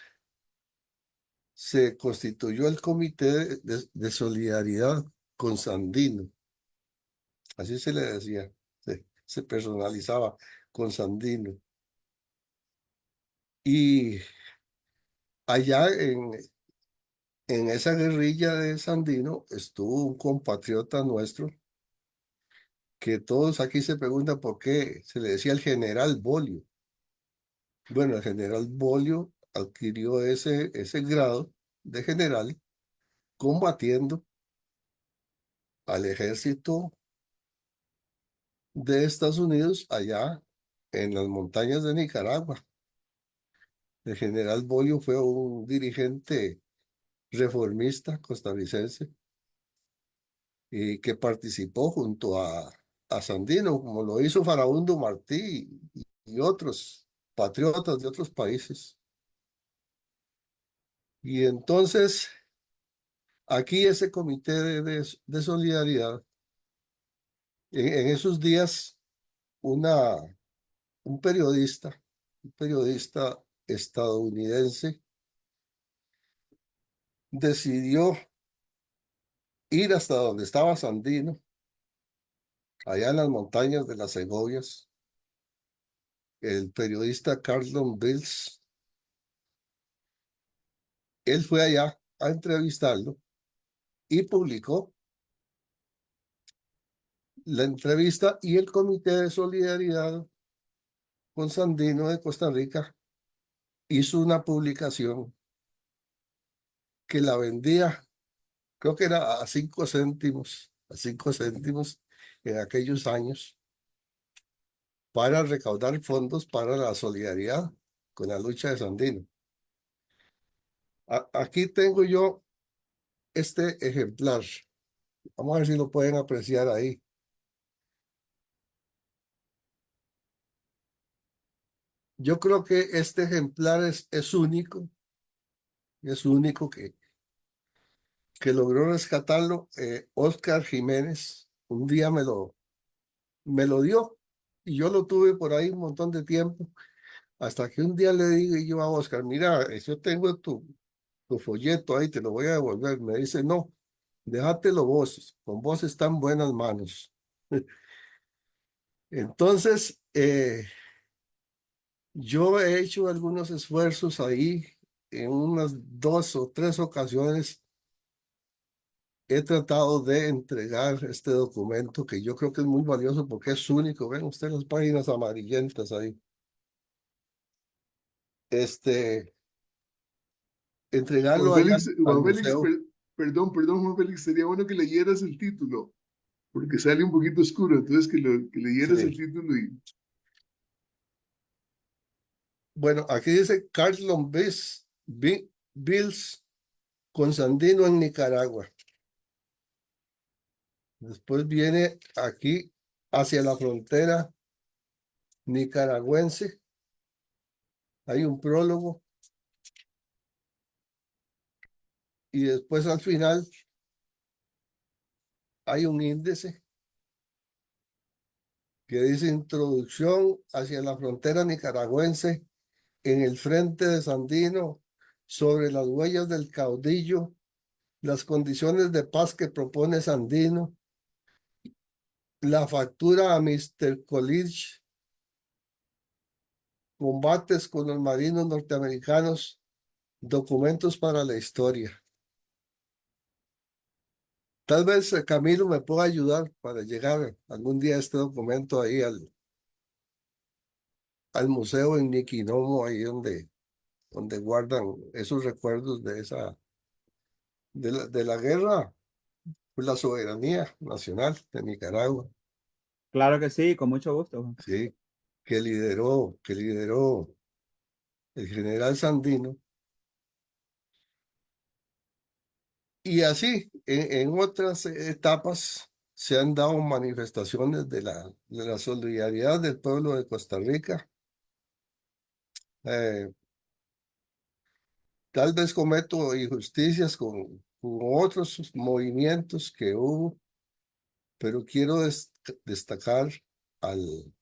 se constituyó el Comité de Solidaridad con Sandino, así se le decía, se personalizaba con Sandino. Y allá en esa guerrilla de Sandino estuvo un compatriota nuestro que todos aquí se preguntan por qué se le decía el general Bolio. Bueno, el general Bolio adquirió ese grado de general combatiendo al ejército de Estados Unidos allá en las montañas de Nicaragua. El general Bolio fue un dirigente reformista costarricense y que participó junto a Sandino, como lo hizo Farabundo Martí y otros patriotas de otros países. Y entonces, aquí ese comité de solidaridad, en esos días, una, un periodista estadounidense, decidió ir hasta donde estaba Sandino, allá en las montañas de las Segovias. El periodista Carlton Bills, él fue allá a entrevistarlo y publicó la entrevista, y el Comité de Solidaridad con Sandino de Costa Rica hizo una publicación que la vendía, creo que era a 5 céntimos en aquellos años, para recaudar fondos para la solidaridad con la lucha de Sandino. Aquí tengo yo este ejemplar. Vamos a ver si lo pueden apreciar ahí. Yo creo que este ejemplar es único que logró rescatarlo Oscar Jiménez. Un día me lo dio y yo lo tuve por ahí un montón de tiempo, hasta que un día le dije yo a Oscar, mira, yo tengo tu folleto ahí, te lo voy a devolver. Me dice, no, déjatelo vos, con vos están en buenas manos. Entonces, yo he hecho algunos esfuerzos ahí, en unas 2 o 3 ocasiones he tratado de entregar este documento, que yo creo que es muy valioso porque es único. Ven ustedes las páginas amarillentas ahí. Juan Entregarlo allá Félix, al Juan Félix, museo. perdón, Juan Félix, sería bueno que leyeras el título, porque sale un poquito oscuro, entonces que leyeras el Sí. título y Bueno, aquí dice Carlton Bills con Sandino en Nicaragua. Después viene aquí hacia la frontera nicaragüense. Hay un prólogo y después al final hay un índice que dice introducción hacia la frontera nicaragüense en el frente de Sandino, sobre las huellas del caudillo, las condiciones de paz que propone Sandino, la factura a Mr. Coolidge, combates con los marinos norteamericanos, documentos para la historia. Tal vez Camilo me pueda ayudar para llegar algún día este documento ahí al museo en Niquinomo, ahí donde guardan esos recuerdos de la guerra por la soberanía nacional de Nicaragua, Claro que sí, con mucho gusto, Juan. ¿sí? Que lideró el general Sandino. Y así, en otras etapas se han dado manifestaciones de la solidaridad del pueblo de Costa Rica. Eh, Tal vez cometo injusticias con otros movimientos que hubo, pero quiero destacar al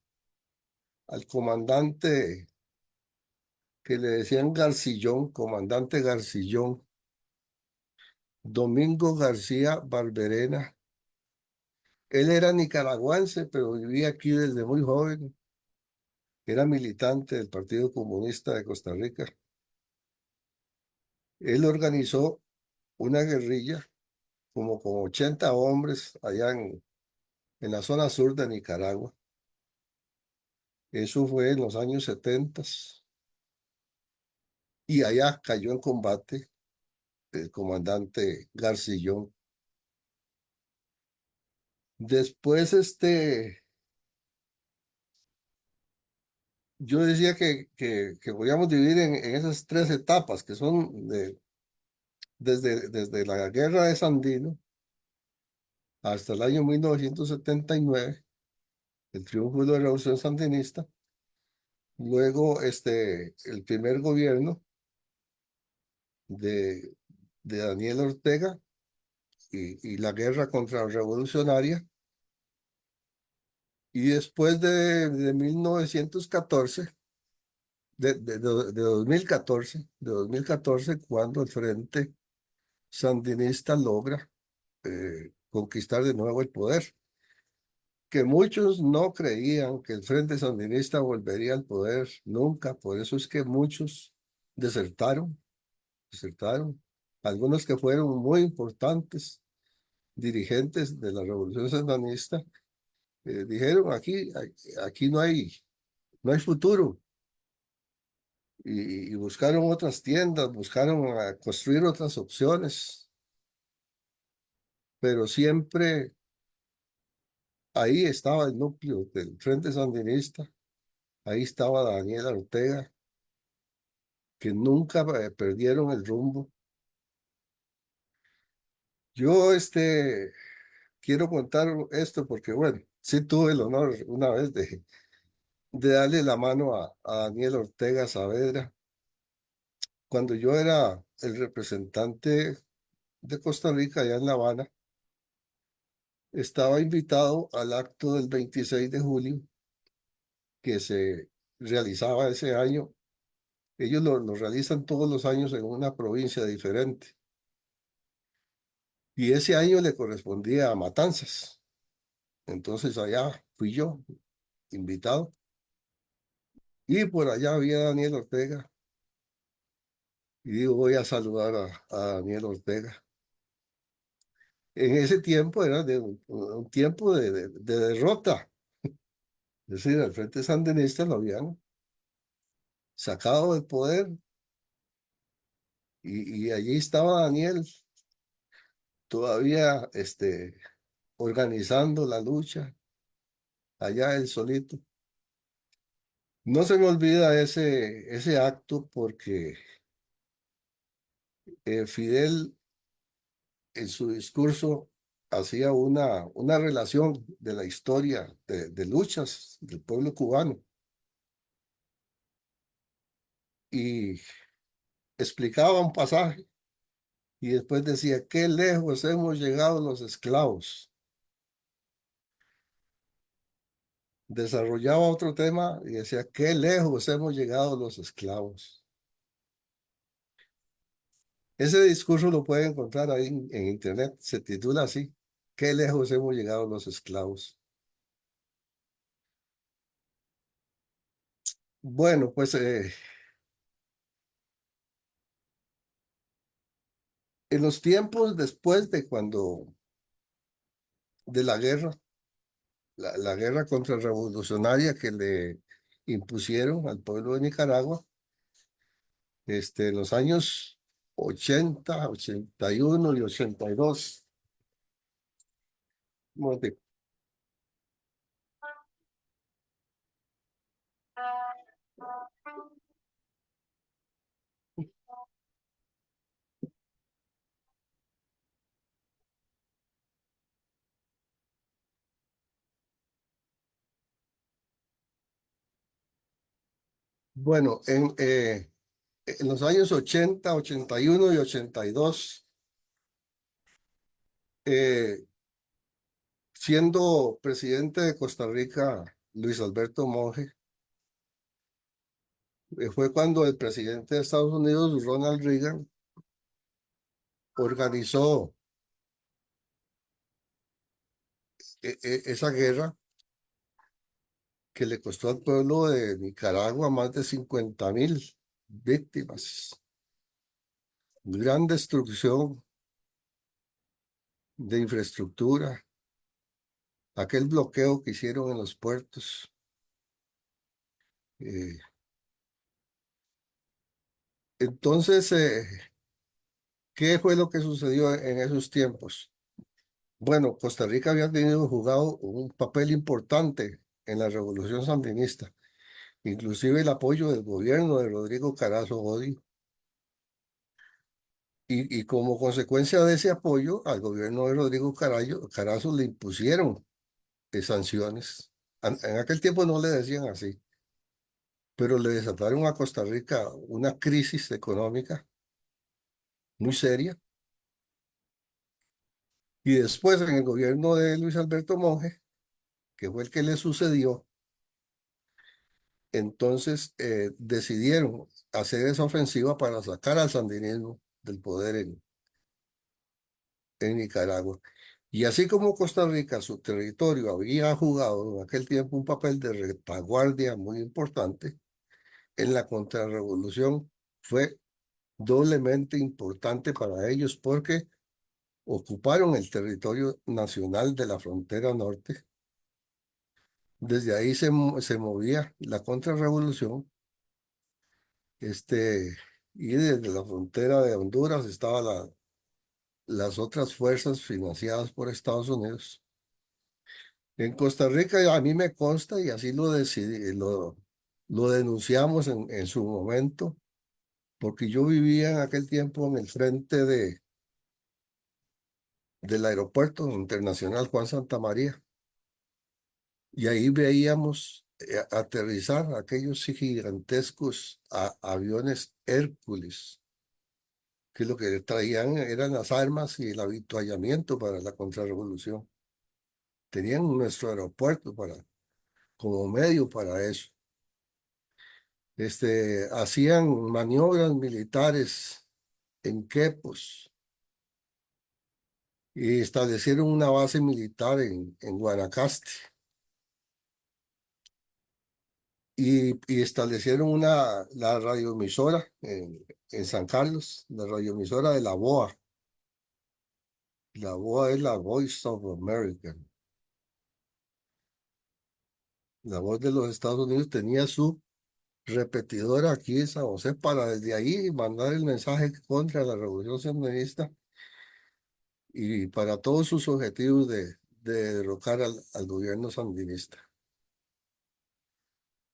comandante que le decían Garcillón, comandante Garcillón, Domingo García Barberena. Él era nicaragüense, pero vivía aquí desde muy joven. Era militante del Partido Comunista de Costa Rica. Él organizó una guerrilla como con 80 hombres allá en la zona sur de Nicaragua. Eso fue en los años 70 y allá cayó en combate el comandante Garcillón. Después, yo decía que podíamos dividir en esas tres etapas, que son desde la guerra de Sandino hasta el año 1979, el triunfo de la Revolución Sandinista. Luego, el primer gobierno de, de Daniel Ortega y la guerra contrarrevolucionaria. Y después de 1914, de 2014, cuando el Frente Sandinista logra conquistar de nuevo el poder, que muchos no creían que el Frente Sandinista volvería al poder nunca, por eso es que muchos desertaron, algunos que fueron muy importantes dirigentes de la Revolución Sandinista, dijeron aquí no hay futuro. Y buscaron otras tiendas, buscaron construir otras opciones, pero siempre ahí estaba el núcleo del Frente Sandinista, ahí estaba Daniel Ortega, que nunca perdieron el rumbo. Yo quiero contar esto porque, bueno, sí tuve el honor una vez de darle la mano a Daniel Ortega Saavedra cuando yo era el representante de Costa Rica allá en La Habana. Estaba invitado al acto del 26 de julio que se realizaba ese año. Ellos lo realizan todos los años en una provincia diferente. Y ese año le correspondía a Matanzas. Entonces allá fui yo, invitado. Y por allá había Daniel Ortega. Y digo, voy a saludar a Daniel Ortega. En ese tiempo era un tiempo de derrota. Es decir, al Frente Sandinista lo habían sacado del poder. Y allí estaba Daniel todavía organizando la lucha, allá él solito. No se me olvida ese acto porque Fidel en su discurso hacía una relación de la historia de luchas del pueblo cubano y explicaba un pasaje y después decía, qué lejos hemos llegado los esclavos. Desarrollaba otro tema y decía, qué lejos hemos llegado los esclavos. Ese discurso lo pueden encontrar ahí en internet, se titula así, qué lejos hemos llegado los esclavos. Bueno, pues en los tiempos después de la guerra, la guerra contrarrevolucionaria que le impusieron al pueblo de Nicaragua, en los años 80, 81 y 82, Un momentico. Bueno, en los años 80, 81 y 82, eh, siendo presidente de Costa Rica, Luis Alberto Monge, fue cuando el presidente de Estados Unidos, Ronald Reagan, organizó esa guerra que le costó al pueblo de Nicaragua más de 50.000 víctimas, gran destrucción de infraestructura, aquel bloqueo que hicieron en los puertos. eh, entonces, ¿qué fue lo que sucedió en esos tiempos? Bueno, Costa Rica había jugado un papel importante en la revolución sandinista, inclusive el apoyo del gobierno de Rodrigo Carazo Odio. Y como consecuencia de ese apoyo al gobierno de Rodrigo Carazo le impusieron sanciones. En aquel tiempo no le decían así, pero le desataron a Costa Rica una crisis económica muy seria. Y después en el gobierno de Luis Alberto Monge, que fue el que le sucedió, entonces decidieron hacer esa ofensiva para sacar al sandinismo del poder en Nicaragua. Y así como Costa Rica, su territorio había jugado en aquel tiempo un papel de retaguardia muy importante, en la contrarrevolución fue doblemente importante para ellos porque ocuparon el territorio nacional de la frontera norte. Desde ahí se movía la contrarrevolución, este, y desde la frontera de Honduras estaban las otras fuerzas financiadas por Estados Unidos. En Costa Rica a mí me consta y así lo decidí, lo denunciamos en su momento, porque yo vivía en aquel tiempo en el frente del aeropuerto internacional Juan Santamaría y ahí veíamos aterrizar aquellos gigantescos aviones Hércules, que lo que traían eran las armas y el avituallamiento para la contrarrevolución. Tenían nuestro aeropuerto como medio para eso. Hacían maniobras militares en Quepos y establecieron una base militar en Guanacaste y establecieron la radioemisora en San Carlos, la radioemisora de la BOA. La BOA es la Voice of America. La voz de los Estados Unidos tenía su repetidora aquí en San José para desde ahí mandar el mensaje contra la revolución sandinista y para todos sus objetivos de derrocar al gobierno sandinista.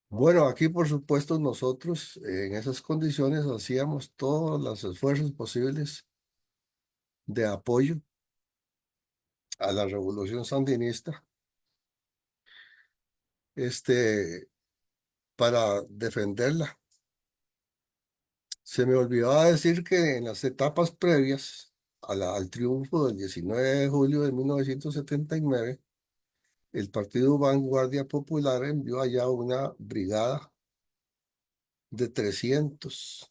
Bueno, aquí por supuesto nosotros en esas condiciones hacíamos todos los esfuerzos posibles de apoyo a la revolución sandinista, este, para defenderla. Se me olvidaba decir que en las etapas previas al triunfo del 19 de julio de 1979, el Partido Vanguardia Popular envió allá una brigada de 300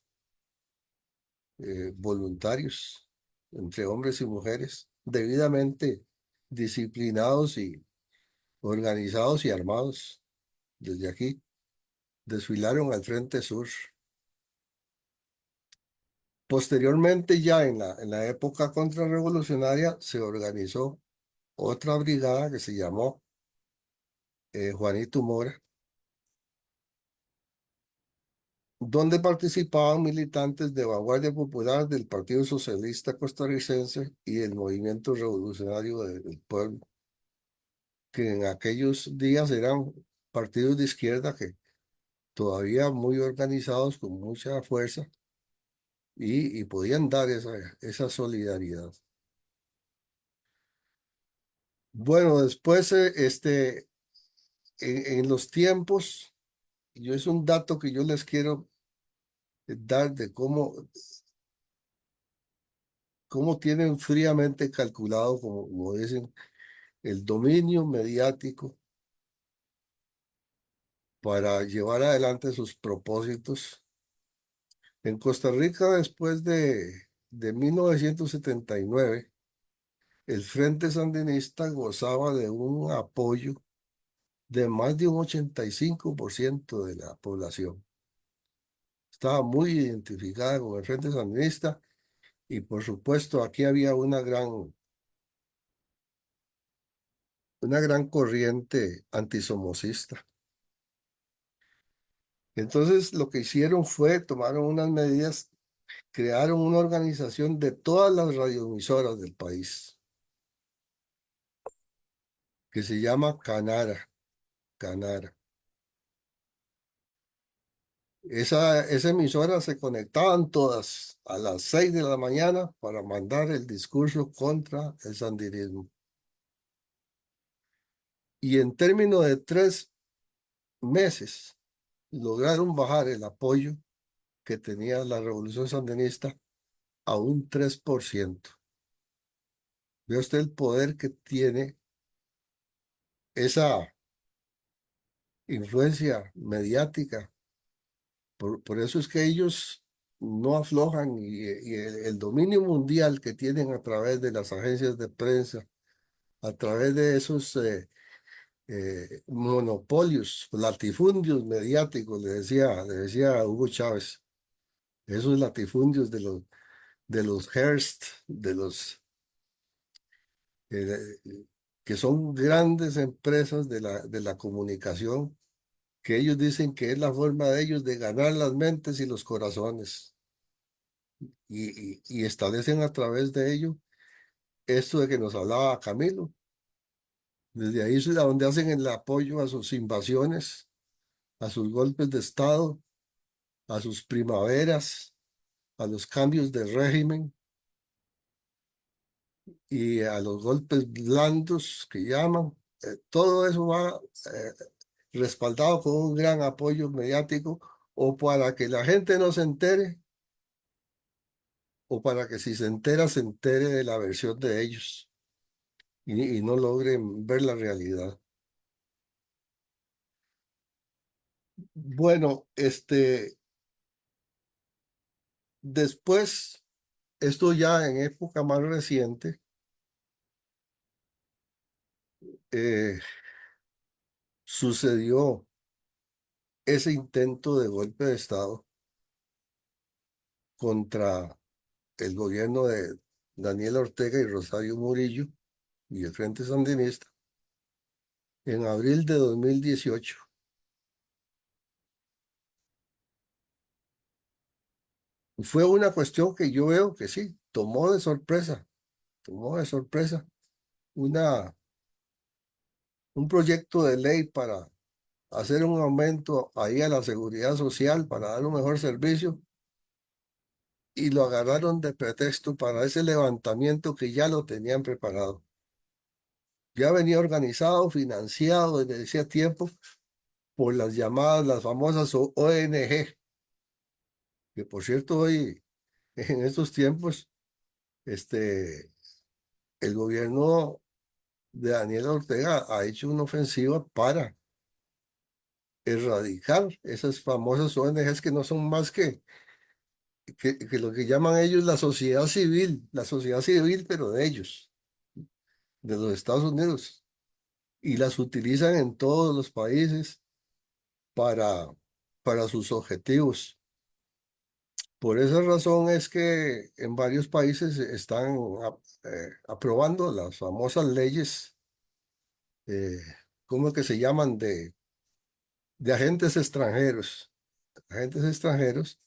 voluntarios, entre hombres y mujeres, debidamente disciplinados y organizados y armados. Desde aquí desfilaron al Frente Sur. Posteriormente, ya en la época contrarrevolucionaria, se organizó otra brigada que se llamó Juanito Mora, donde participaban militantes de Vanguardia Popular del Partido Socialista Costarricense y del Movimiento Revolucionario del Pueblo. que en aquellos días eran partidos de izquierda que todavía muy organizados, con mucha fuerza, y podían dar esa solidaridad. Bueno, después, en los tiempos, yo es un dato que yo les quiero dar de cómo tienen fríamente calculado, como dicen, el dominio mediático para llevar adelante sus propósitos. En Costa Rica, después de 1979, el Frente Sandinista gozaba de un apoyo de más de un 85% de la población. Estaba muy identificada con el Frente Sandinista y por supuesto aquí había una gran corriente antisomocista. Entonces lo que hicieron fue, tomaron unas medidas, crearon una organización de todas las radioemisoras del país, que se llama Canara, Canara. Esa emisora se conectaban todas a las 6 de la mañana para mandar el discurso contra el sandinismo. Y en términos de 3 meses lograron bajar el apoyo que tenía la revolución sandinista a un 3%. Ve usted el poder que tiene esa influencia mediática. Por eso es que ellos no aflojan y el dominio mundial que tienen a través de las agencias de prensa, a través de esos monopolios, latifundios mediáticos, le decía Hugo Chávez, esos latifundios de los Hearst, eh, que son grandes empresas de la comunicación, que ellos dicen que es la forma de ellos de ganar las mentes y los corazones, y establecen a través de ello esto de que nos hablaba Camilo. Desde ahí es donde hacen el apoyo a sus invasiones, a sus golpes de Estado, a sus primaveras, a los cambios de régimen y a los golpes blandos que llaman. Todo eso va respaldado con un gran apoyo mediático, o para que la gente no se entere, o para que si se entere de la versión de ellos y no logren ver la realidad. Bueno, después, esto ya en época más reciente, eh, sucedió ese intento de golpe de Estado contra el gobierno de Daniel Ortega y Rosario Murillo y el Frente Sandinista en abril de 2018. Fue una cuestión que yo veo que sí, tomó de sorpresa una, un proyecto de ley para hacer un aumento ahí a la seguridad social, para dar un mejor servicio, y lo agarraron de pretexto para ese levantamiento que ya lo tenían preparado. Ya venía organizado, financiado desde ese tiempo por las famosas ONG, que por cierto hoy, en estos tiempos, el gobierno de Daniel Ortega ha hecho una ofensiva para erradicar esas famosas ONGs que no son más que lo que llaman ellos la sociedad civil, pero de ellos, de los Estados Unidos, y las utilizan en todos los países para, para sus objetivos. Por esa razón es que en varios países están aprobando las famosas leyes, eh, ¿cómo es que se llaman? De agentes extranjeros. Agentes extranjeros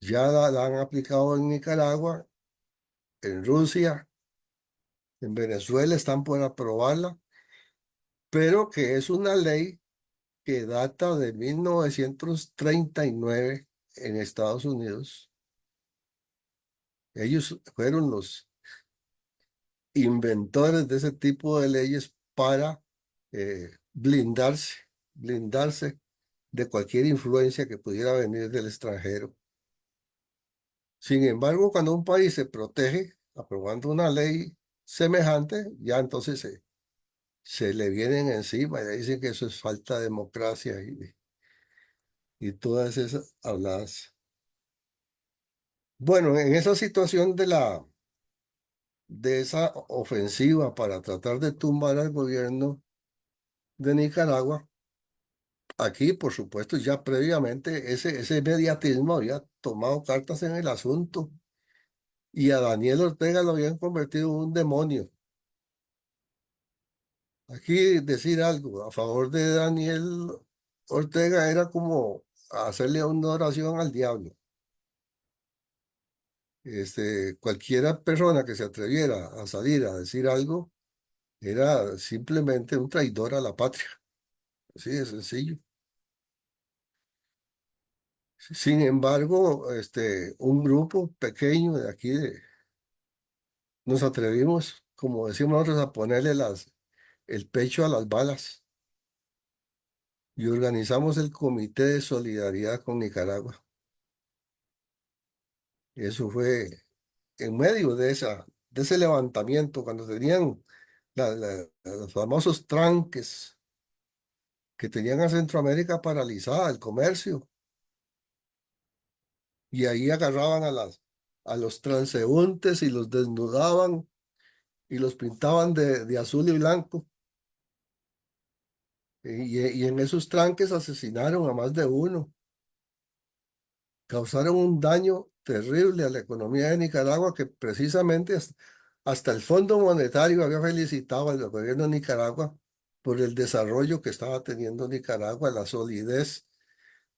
ya la han aplicado en Nicaragua, en Rusia, en Venezuela están por aprobarla, pero que es una ley que data de 1939 en Estados Unidos. Ellos fueron los inventores de ese tipo de leyes para blindarse de cualquier influencia que pudiera venir del extranjero. Sin embargo, cuando un país se protege aprobando una ley semejante, ya entonces se le vienen encima y le dicen que eso es falta de democracia y todas esas habladas. Bueno, en esa situación de esa ofensiva para tratar de tumbar al gobierno de Nicaragua, aquí, por supuesto, ya previamente ese mediatismo había tomado cartas en el asunto y a Daniel Ortega lo habían convertido en un demonio. Aquí decir algo a favor de Daniel Ortega era como hacerle una oración al diablo. Cualquiera persona que se atreviera a salir a decir algo era simplemente un traidor a la patria. Así de sencillo. Sin embargo, un grupo pequeño de aquí nos atrevimos, como decimos nosotros, a ponerle el pecho a las balas y organizamos el Comité de Solidaridad con Nicaragua. Eso fue en medio de ese levantamiento, cuando tenían los famosos tranques que tenían a Centroamérica paralizada, el comercio, y ahí agarraban a los transeúntes y los desnudaban y los pintaban de azul y blanco. Y en esos tranques asesinaron a más de uno, causaron un daño terrible a la economía de Nicaragua que precisamente hasta el Fondo Monetario había felicitado al gobierno de Nicaragua por el desarrollo que estaba teniendo Nicaragua, la solidez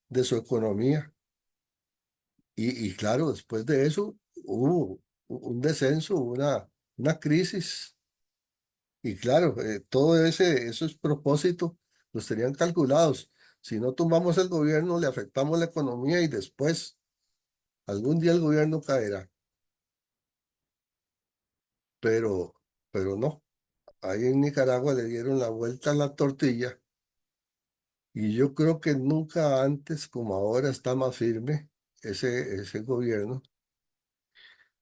de su economía. Y claro, después de eso hubo un descenso, una crisis. Y claro, todo esos propósitos los tenían calculados. Si no tomamos el gobierno, le afectamos la economía y después, algún día el gobierno caerá. Pero, pero no. Ahí en Nicaragua le dieron la vuelta a la tortilla y yo creo que nunca antes como ahora está más firme ese gobierno.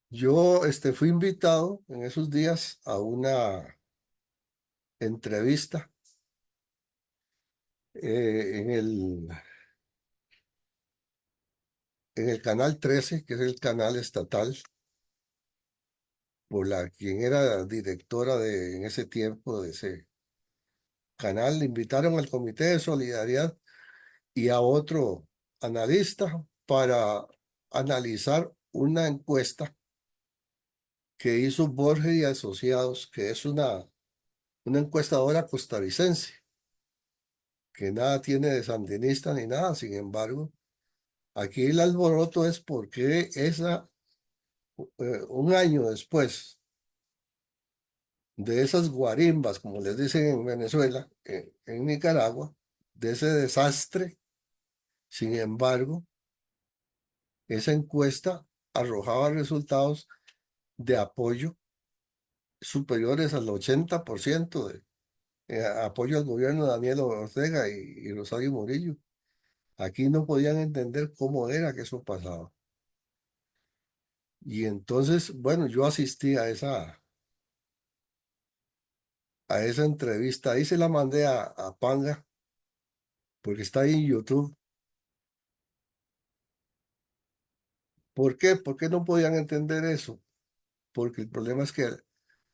Yo fui invitado en esos días a una entrevista en el Canal 13, que es el canal estatal, por quien era directora en ese tiempo de ese canal. Le invitaron al Comité de Solidaridad y a otro analista para analizar una encuesta que hizo Borges y Asociados, que es una encuestadora costarricense, que nada tiene de sandinista ni nada. Sin embargo, aquí el alboroto es porque un año después de esas guarimbas, como les dicen en Venezuela, en Nicaragua, de ese desastre, sin embargo, esa encuesta arrojaba resultados de apoyo superiores al 80% de apoyo al gobierno de Daniel Ortega y Rosario Murillo. Aquí no podían entender cómo era que eso pasaba. Y entonces, bueno, yo asistí a esa entrevista. Ahí se la mandé a Panga, porque está ahí en YouTube. ¿Por qué? ¿Por qué no podían entender eso? Porque el problema es que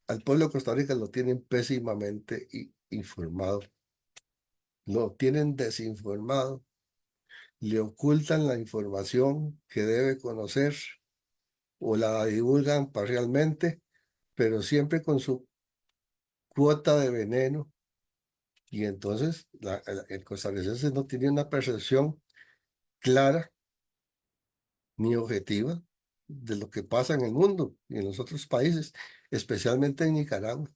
al pueblo de Costa Rica lo tienen pésimamente informado. Lo tienen desinformado. Le ocultan la información que debe conocer o la divulgan parcialmente, pero siempre con su cuota de veneno. Y entonces el costarricense no tiene una percepción clara ni objetiva de lo que pasa en el mundo y en los otros países, especialmente en Nicaragua.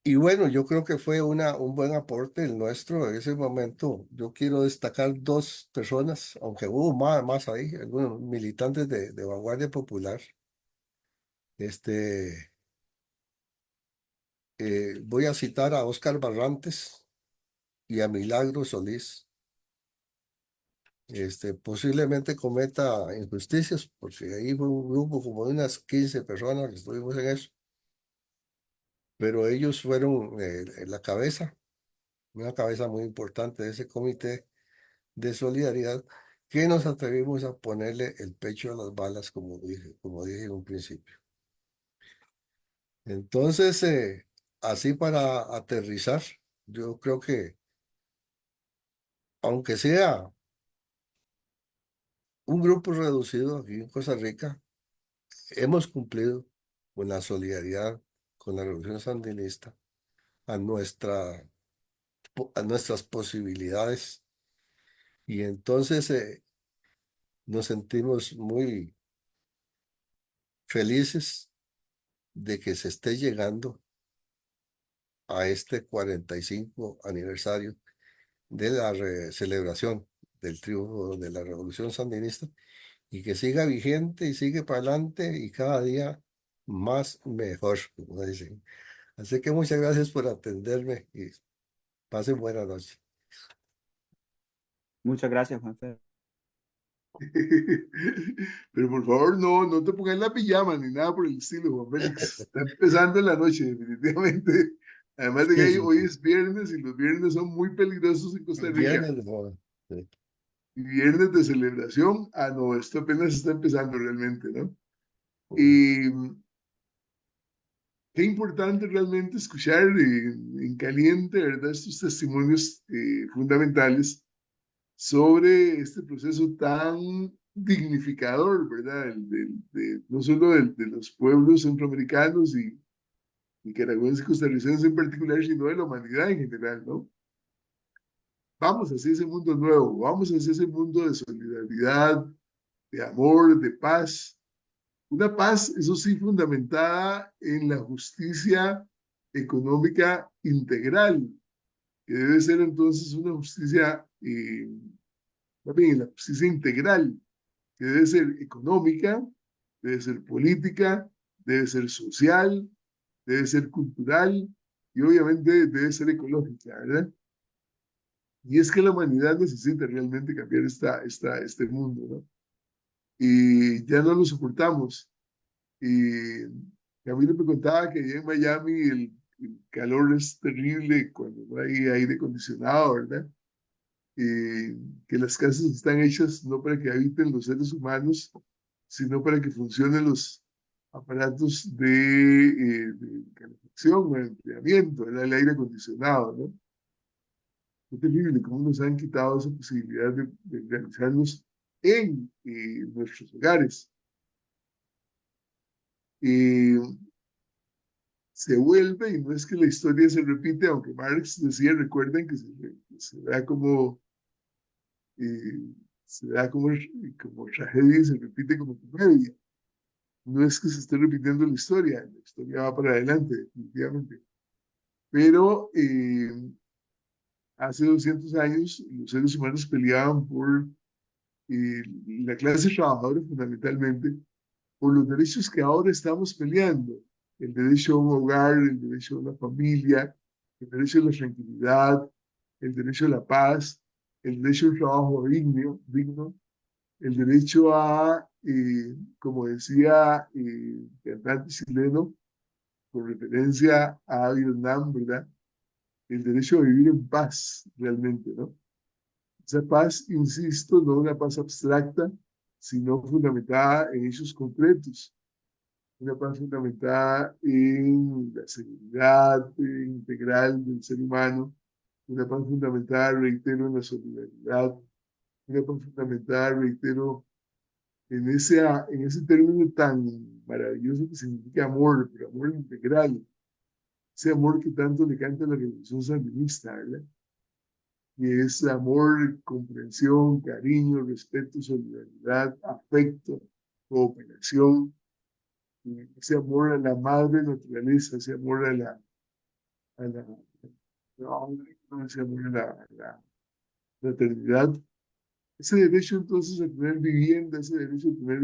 Y bueno, yo creo que fue un buen aporte el nuestro en ese momento. Yo quiero destacar dos personas, aunque hubo más ahí, algunos militantes de Vanguardia Popular. Este, voy a citar a Óscar Barrantes y a Milagro Solís. Posiblemente cometa injusticias, porque ahí fue un grupo como de unas 15 personas que estuvimos en eso, pero ellos fueron la cabeza, una cabeza muy importante de ese comité de solidaridad que nos atrevimos a ponerle el pecho a las balas, como dije en un principio. Entonces, así para aterrizar, yo creo que aunque sea un grupo reducido aquí en Costa Rica, hemos cumplido con la solidaridad con la revolución sandinista a a nuestras posibilidades y entonces nos sentimos muy felices de que se esté llegando a este 45 aniversario de la celebración del triunfo de la revolución sandinista y que siga vigente y sigue para adelante y cada día más mejor, como dicen. Así que muchas gracias por atenderme y pasen buena noche. Muchas gracias, Juan Félix. Pero por favor, no te pongas la pijama ni nada por el estilo, Juan Félix. Está empezando la noche, definitivamente. Además de que Sí, sí, hoy sí. es viernes y los viernes son muy peligrosos en Costa Rica. Viernes de moda. Sí. Y viernes de celebración, no, esto apenas está empezando realmente, ¿no? Y qué importante realmente escuchar en caliente, ¿verdad? Estos testimonios fundamentales sobre este proceso tan dignificador, ¿verdad? No solo de los pueblos centroamericanos y nicaragüenses y costarricenses en particular, sino de la humanidad en general, ¿no? Vamos hacia ese mundo nuevo, vamos hacia ese mundo de solidaridad, de amor, de paz. Una paz, eso sí, fundamentada en la justicia económica integral, que debe ser entonces una justicia, más bien, la justicia integral, que debe ser económica, debe ser política, debe ser social, debe ser cultural y obviamente debe ser ecológica, ¿verdad? Y es que la humanidad necesita realmente cambiar este mundo, ¿no? Y ya no lo soportamos. Y Camilo me contaba que allá en Miami el calor es terrible cuando no hay aire acondicionado, ¿verdad? Que las casas están hechas no para que habiten los seres humanos, sino para que funcionen los aparatos de calefacción, de enfriamiento, el aire acondicionado, ¿no? Es terrible cómo nos han quitado esa posibilidad de realizarnos en nuestros hogares. Eh, Se vuelve, y no es que la historia se repite, aunque Marx decía, recuerden que se da como, eh, se da como tragedia y se repite como comedia. No es que se esté repitiendo la historia va para adelante, definitivamente. Pero hace 200 años los seres humanos peleaban por la clase trabajadora fundamentalmente, por los derechos que ahora estamos peleando, el derecho a un hogar, el derecho a una familia, el derecho a la tranquilidad, el derecho a la paz, el derecho a un trabajo digno, el derecho a, como decía el cantante chileno, con referencia a Vietnam, ¿verdad? El derecho a vivir en paz, realmente, ¿no? Esa paz, insisto, no una paz abstracta, sino fundamentada en hechos concretos, una paz fundamentada en la seguridad integral del ser humano, una paz fundamentada, reitero, en la solidaridad, una paz fundamentada, reitero, en ese término tan maravilloso que significa amor, pero amor integral, ese amor que tanto le canta la revolución sandinista, ¿verdad? Y es amor, comprensión, cariño, respeto, solidaridad, afecto, cooperación, ese amor a la madre naturaleza, ese amor a hombre, como decía muy la eternidad. Ese derecho entonces a tener vivienda, ese derecho a tener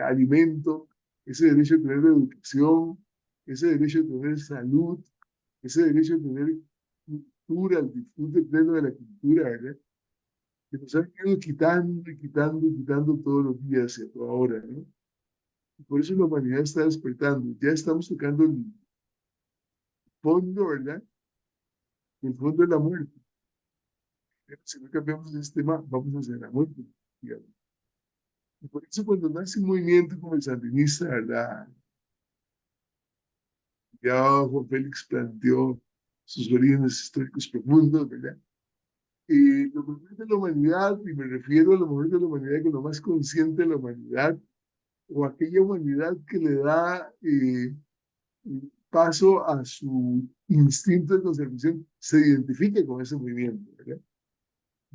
alimento, ese derecho a tener educación, ese derecho a tener salud, ese derecho a tener cultura, el disfrute pleno de la cultura, ¿verdad? Que nos han ido quitando y quitando y quitando todos los días y a toda hora, ¿no? Y por eso la humanidad está despertando. Ya estamos tocando el fondo, ¿verdad? El fondo de la muerte. Pero si no cambiamos el sistema, vamos hacia la muerte, digamos. Y por eso cuando nace un movimiento como el sandinista, ¿verdad? Ya Juan Félix planteó sus orígenes históricos profundos, ¿verdad? Lo mejor de la humanidad, y me refiero a lo mejor de la humanidad con lo más consciente de la humanidad, o aquella humanidad que le da paso a su instinto de conservación, se identifica con ese movimiento, ¿verdad?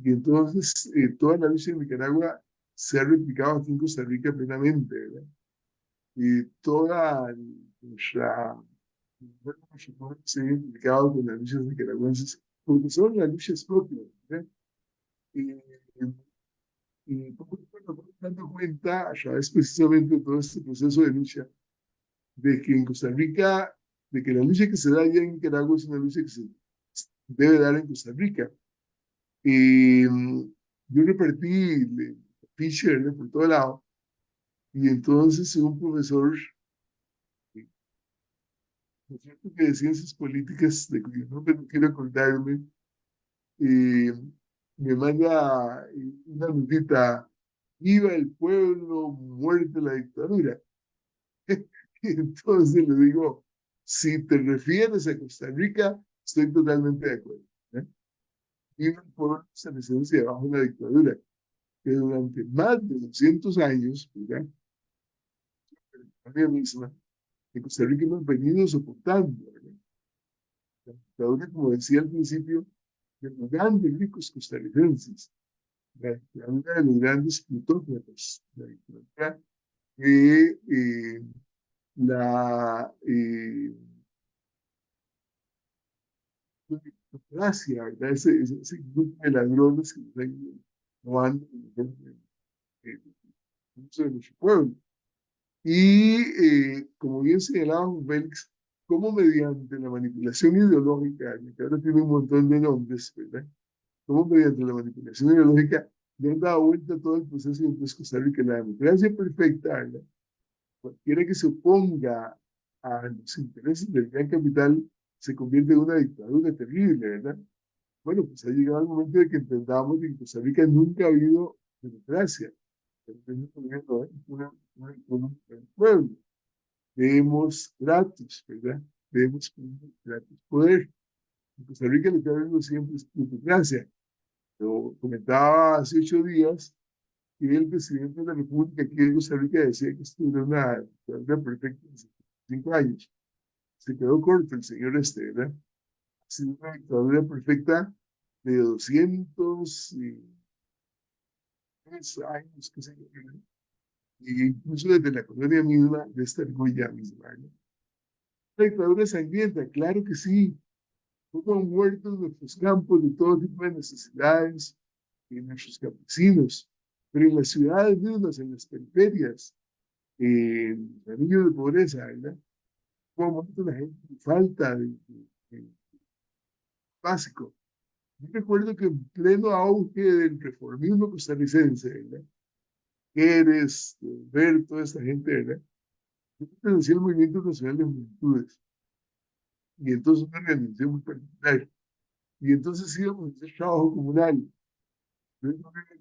Y entonces toda la lucha en Nicaragua se ha replicado aquí en Costa Rica plenamente, ¿verdad? Y toda nuestra se ha identificado con las luchas nicaragüenses, porque son las luchas propias, ¿verdad? Y, y poco a poco nos vamos dando cuenta, a través precisamente de todo este proceso de lucha, de que en Costa Rica, de que la lucha que se da allá en Nicaragua es una lucha que se debe dar en Costa Rica. Yo repartí Fisher, ¿no?, por todo lado, y entonces un profesor, por cierto, que de ciencias políticas, de cuyo nombre no quiero acordarme, eh, me manda una notita: viva el pueblo, muerte la dictadura. Y entonces le digo, si te refieres a Costa Rica, estoy totalmente de acuerdo, ¿eh? Viva el pueblo se residencia bajo una dictadura que durante más de 200 años, ¿verdad?, la historia misma, en Costa Rica hemos venido soportando, ¿verdad? La dictadura, como decía al principio, de los grandes ricos costarricenses, la dictadura de los grandes plutócratas, la dictadura de la gracia, ¿verdad? Ese grupo de ladrones que nos han ido robando mucho de nuestro pueblo. Y como bien señalaba Juan Félix, como mediante la manipulación ideológica, que ahora tiene un montón de nombres, ¿verdad? Como mediante la manipulación ideológica le han dado vuelta a todo el proceso de Costa Rica. La democracia perfecta, ¿verdad? Cualquiera que se oponga a los intereses del gran capital se convierte en una dictadura terrible, ¿verdad? Bueno, pues ha llegado el momento de que entendamos que en Costa Rica nunca ha habido democracia. Un pueblo. Debemos gratis, ¿verdad? Debemos gratis poder. En Costa Rica lo que ha habido siempre es plutocracia. Lo comentaba hace 8 días que el presidente de la República aquí en Costa Rica decía que esto era una dictadura perfecta en 75 años. Se quedó corto el señor este, ¿verdad? Ha sido una dictadura perfecta de 203 años, qué sé yo, ¿verdad? Y incluso desde la colonia misma de esta argolla misma, ¿no? La dictadura sangrienta, claro que sí. Cómo han muerto en nuestros campos de todo tipo de necesidades, en nuestros campesinos, pero en las ciudades mismas, en las periferias, en los anillos de pobreza, ¿verdad? Cómo ha muerto la gente por falta de básico. Yo recuerdo que en pleno auge del reformismo costarricense, ¿verdad? Eres, ver toda esta gente, ¿verdad? Yo pertenecía al Movimiento Nacional de Juventudes, y entonces una organización muy particular, y entonces íbamos a hacer trabajo comunal. Entonces, no me que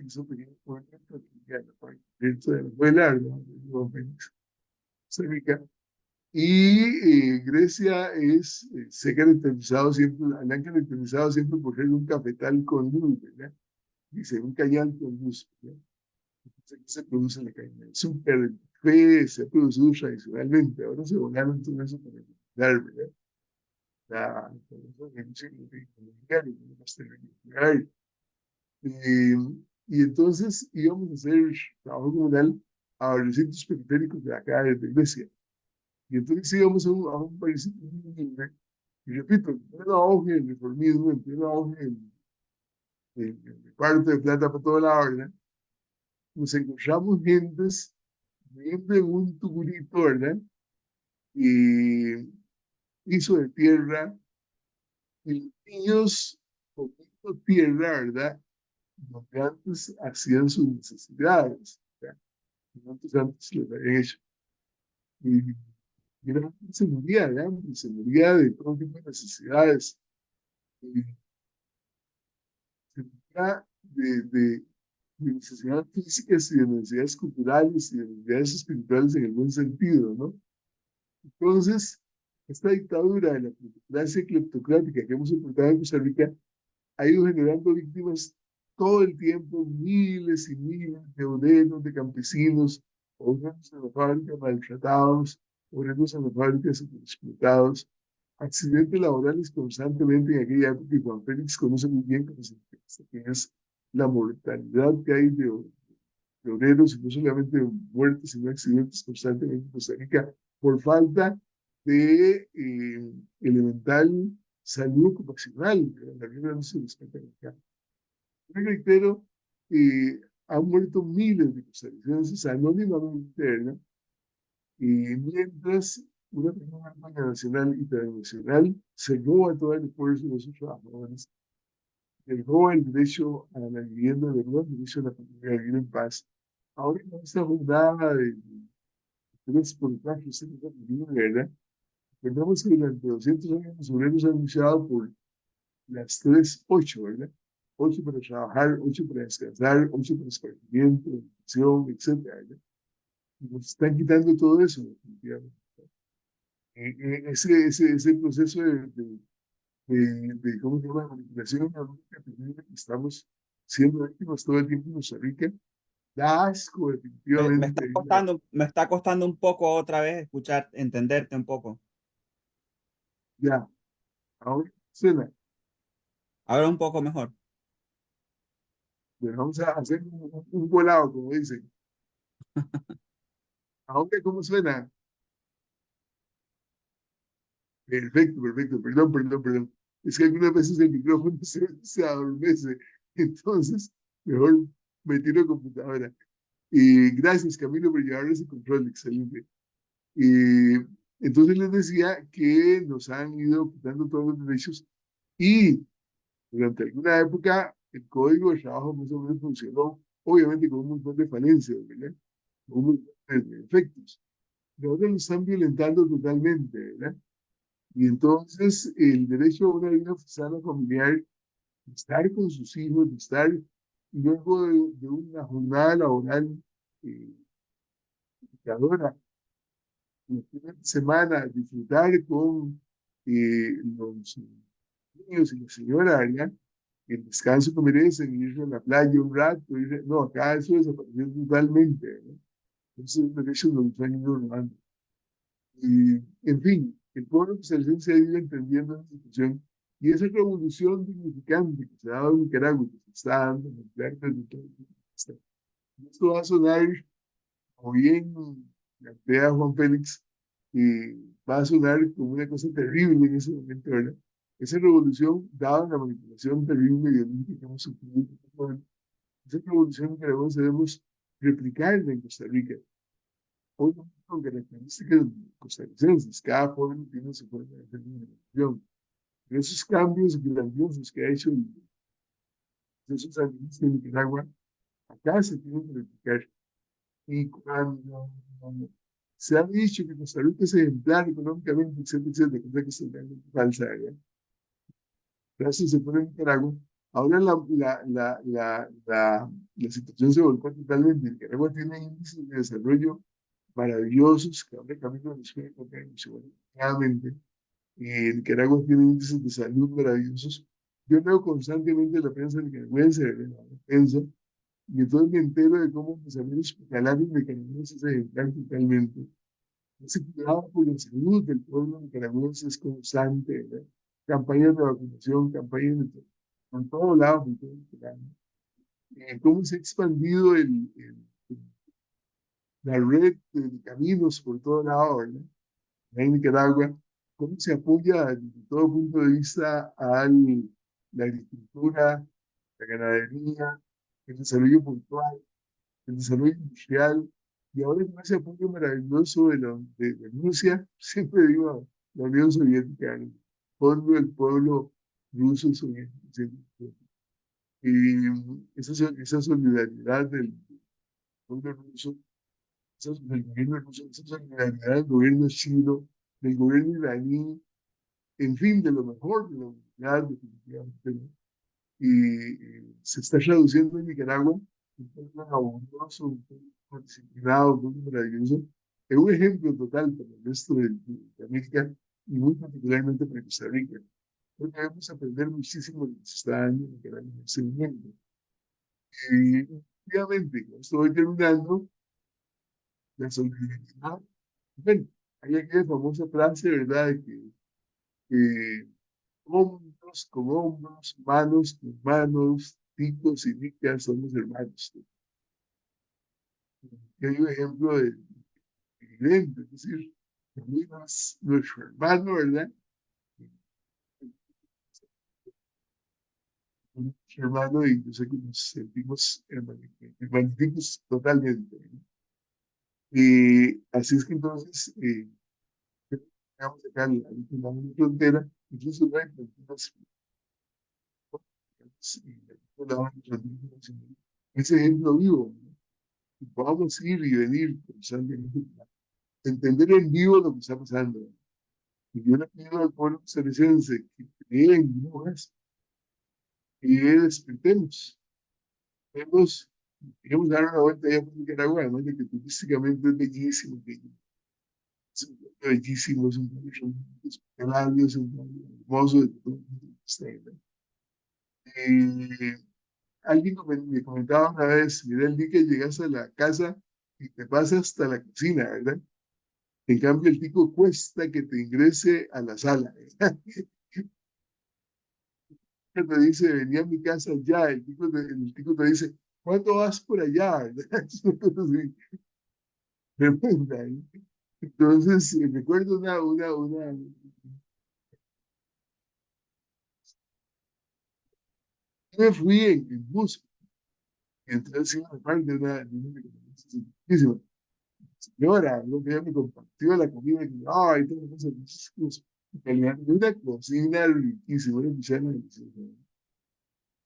hizo pequeño movimiento dentro de la escuela, ¿no?, Costa Rica. Y Grecia se ha caracterizado siempre, la han caracterizado siempre por ser un cafetal con luz, ¿verdad? Dice, un cañal con luz, ¿verdad? Entonces, aquí se produce la caña. El súper café se ha producido tradicionalmente, ahora se volaron todo eso para dar, ¿verdad? La y entonces íbamos a hacer trabajo comunal a los sitios periféricos de acá, de Grecia. Y entonces íbamos a un país Y repito, en pleno auge del reformismo, en pleno auge del reparto de plata por toda la ¿verdad? Nos encontramos gentes viviendo en un tugurito, ¿verdad? Y piso de tierra, y los niños comiendo tierra, ¿verdad? Donde antes hacían sus necesidades, ¿verdad? Antes lo habían hecho. Y la gente se moría de hambre, se moría de todo tipo de necesidades. Y se moría de necesidades físicas y de necesidades culturales y de necesidades espirituales en el buen sentido, ¿no? Entonces, esta dictadura de la plutocracia cleptocrática que hemos enfrentado en Costa Rica ha ido generando víctimas todo el tiempo, miles y miles de obreros, de campesinos, obreros en las fábricas maltratados, obreros en las fábricas explotados, accidentes laborales constantemente en aquella época y Juan Félix conoce muy bien que es la mortalidad que hay de obreros, y no solamente de muertes, sino accidentes constantemente en Costa Rica por falta de elemental salud ocupacional. La vida no se respeta acá. Yo reitero, han muerto miles de costarricenses anónimamente, ¿verdad? Y mientras una campaña nacional y internacional se roba todo el esfuerzo de esos trabajadores, se roba el derecho a la vivienda, el derecho a la familia, a vivir en paz. Ahora en esta jornada de tres por casos, ¿verdad? Recordemos que durante 200 años los obreros han luchado por las 3 8, ¿verdad? 8 para trabajar, 8 para descansar, 8 para esparcimiento, educación, etcétera, ¿verdad? Y nos están quitando todo eso, definitivamente. Ese proceso ¿cómo se llama? Manipulación económica que estamos siendo víctimas todo el tiempo en Costa Rica, da asco, definitivamente. Me está costando un poco otra vez escuchar, entenderte un poco. Ya, ahora suena. Ahora un poco mejor. Bueno, vamos a hacer un volado, como dicen. Ahora, ¿cómo suena? Perfecto, perfecto. Perdón, perdón, perdón. Es que algunas veces el micrófono se adormece. Entonces, mejor me tiro a computadora. Y gracias, Camilo, por llevar ese control. Excelente. Y entonces les decía que nos han ido quitando todos los derechos y durante alguna época el código de trabajo más o menos funcionó, obviamente con un montón de falencias, ¿verdad? Con un montón de defectos. Pero ahora lo están violentando totalmente, ¿verdad? Y entonces el derecho a una vida sana familiar, de estar con sus hijos, de estar luego de una jornada laboral eh, agotadora, los fines de semana, disfrutar con los niños y la señora, ¿verdad? El descanso que merecen, ir a la playa un rato, no, acá eso desapareció totalmente, ¿verdad? Entonces los derechos los han ido robando. Y, en fin, el pueblo costarricense se ha ido entendiendo la situación y esa revolución dignificante que se ha dado en Nicaragua, que se está dando en el plano de todo el mundo. Esto va a sonar, como bien plantea Juan Félix, y va a sonar como una cosa terrible en ese momento, ¿verdad? Esa revolución, dada la manipulación terrible y violenta que hemos sufrido, esa revolución que debemos replicarla en Costa Rica. Hoy con características costarricenses, cada joven tiene su forma de hacer una revolución. Pero esos cambios grandiosos que ha hecho esos sandinistas en Nicaragua, acá se tienen que replicar. Y cuando se ha dicho que Costa Rica es ejemplar económicamente, etcétera, etcétera, cosa que es totalmente falsa, ¿verdad? Gracias se pone en Nicaragua. Ahora la situación se volcó totalmente. Nicaragua tiene índices de desarrollo maravillosos que ahora Camilo nos puede contar claramente. Nicaragua tiene índices de salud maravillosos. Yo leo constantemente la prensa nicaragüense, la prensa, y entonces me entero de cómo los amigos hospitalarios nicaragüenses se ejemplan totalmente. Ese cuidado por la salud del pueblo nicaragüense es constante, ¿verdad? Campañas de vacunación, campañas de todo, por todos lados, por todo Nicaragua. Cómo se ha expandido la red de caminos por todo lado, ¿verdad? En Nicaragua, cómo se apoya desde todo punto de vista a la agricultura, la ganadería, el desarrollo puntual, el desarrollo industrial, y ahora con ese apoyo maravilloso de Rusia, siempre digo la Unión Soviética, el fondo del pueblo ruso soviético. Y esa solidaridad del pueblo ruso, del gobierno ruso, esa solidaridad del gobierno chino, del gobierno iraní, en fin, de lo mejor de la humanidad, definitivamente, ¿no? Y se está traduciendo en Nicaragua, un pueblo abundoso, un pueblo disciplinado, un pueblo maravilloso, es un ejemplo total para el resto de América y muy particularmente para Costa Rica. Creo que debemos aprender muchísimo de lo que se está dando en Nicaragua en este momento. Y obviamente, como estoy terminando, la solidaridad, bueno, hay aquella famosa frase, ¿verdad?, de que hombros con hombros, manos con manos, ticos y nicas somos hermanos. Y hay un ejemplo de evidente, es decir, también es nuestro hermano, ¿verdad? Nuestro hermano y yo sé que nos sentimos hermanitos totalmente, ¿no? Y así es que entonces, vamos acá a la última frontera, incluso no hay fronteras, ese ejemplo vivo, ¿no? Y podamos ir y venir constantemente, entender en vivo lo que está pasando. Y yo le pido al pueblo costarricense que cree en Dios y despertemos. Queremos dar una vuelta allá por Nicaragua, además de que turísticamente es bellísimo, que es un pueblo bellísimo, es un pueblo hospitalario, es un pueblo hermoso de todo el mundo que está ahí, ¿no? Alguien me comentaba una vez, mira, el día que llegas a la casa y te pasa hasta la cocina, ¿verdad? En cambio, el tico cuesta que te ingrese a la sala, ¿verdad? Que te dice, venía a mi casa ya, el tico te dice, ¿cuándo vas por allá? ¿Verdad? Es una cosa así, tremenda, ¿eh? Entonces, recuerdo me fui en bus, y entonces iba a parte de una señora, lo que ella me compartió la comida, que, ay, todo eso, en calidad de una cocina riquísima, una cuchara deliciosa.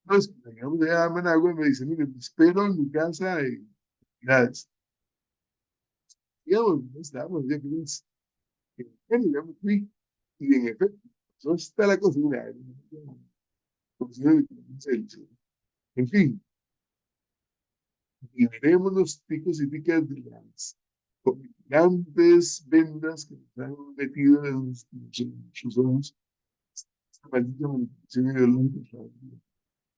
Entonces, cuando llegamos allá a Managua, me dice, mire, te espero en mi casa, gracias. Digamos, no estábamos ya felices. Bueno, ya me fui, y en efecto, eso está la cocina, cocina deliciosa. En fin, y veremos los picos y picas de las grandes vendas que nos han metido en sus ojos, esta maldita manipulación ideológica,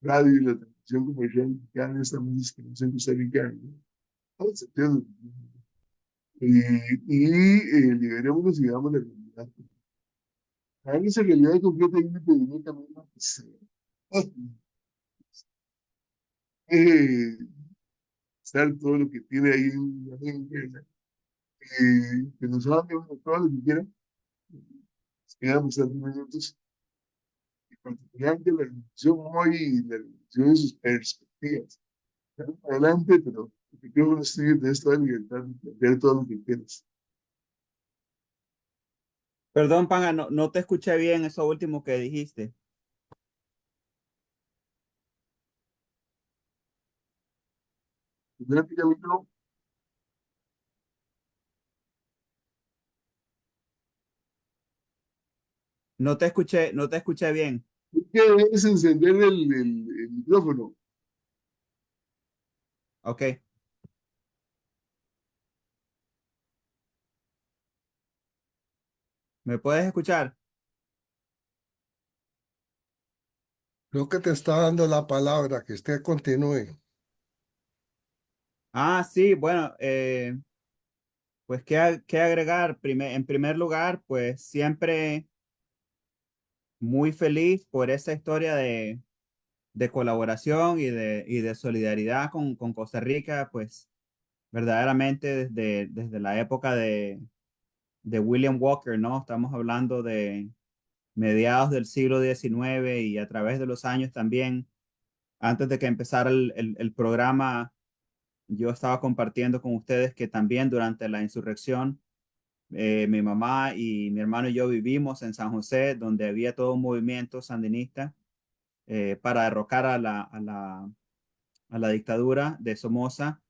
la radio y la televisión comercial mexicana, esta música que no se Costa Rica, ¿no? Todo se pierde. Liberémonos y veamos la realidad. A esa realidad concreta hay un impedimento también, pues, eh, estar todo lo que tiene ahí en la mente, ¿no? Que nos hable, bueno, todo lo que quiera, quedamos a 2 minutos, y particularmente la revolución hoy y la revolución de sus perspectivas. Adelante, pero te quiero que estoy de esta libertad de plantear todo lo que quieras. Perdón, Panga, no te escuché bien eso último que dijiste. Adelante, Camilo. No te escuché bien. ¿Qué es encender el micrófono? Ok. ¿Me puedes escuchar? Creo que te está dando la palabra, que usted continúe. Ah, sí, bueno, pues qué agregar. En primer lugar, pues siempre muy feliz por esa historia de colaboración y de solidaridad con Costa Rica, pues verdaderamente desde la época de William Walker, ¿no? Estamos hablando de mediados del siglo XIX y a través de los años también, antes de que empezara el programa, yo estaba compartiendo con ustedes que también durante la insurrección, mi mamá y mi hermano y yo vivimos en San José, donde había todo un movimiento sandinista para derrocar a la dictadura de Somoza,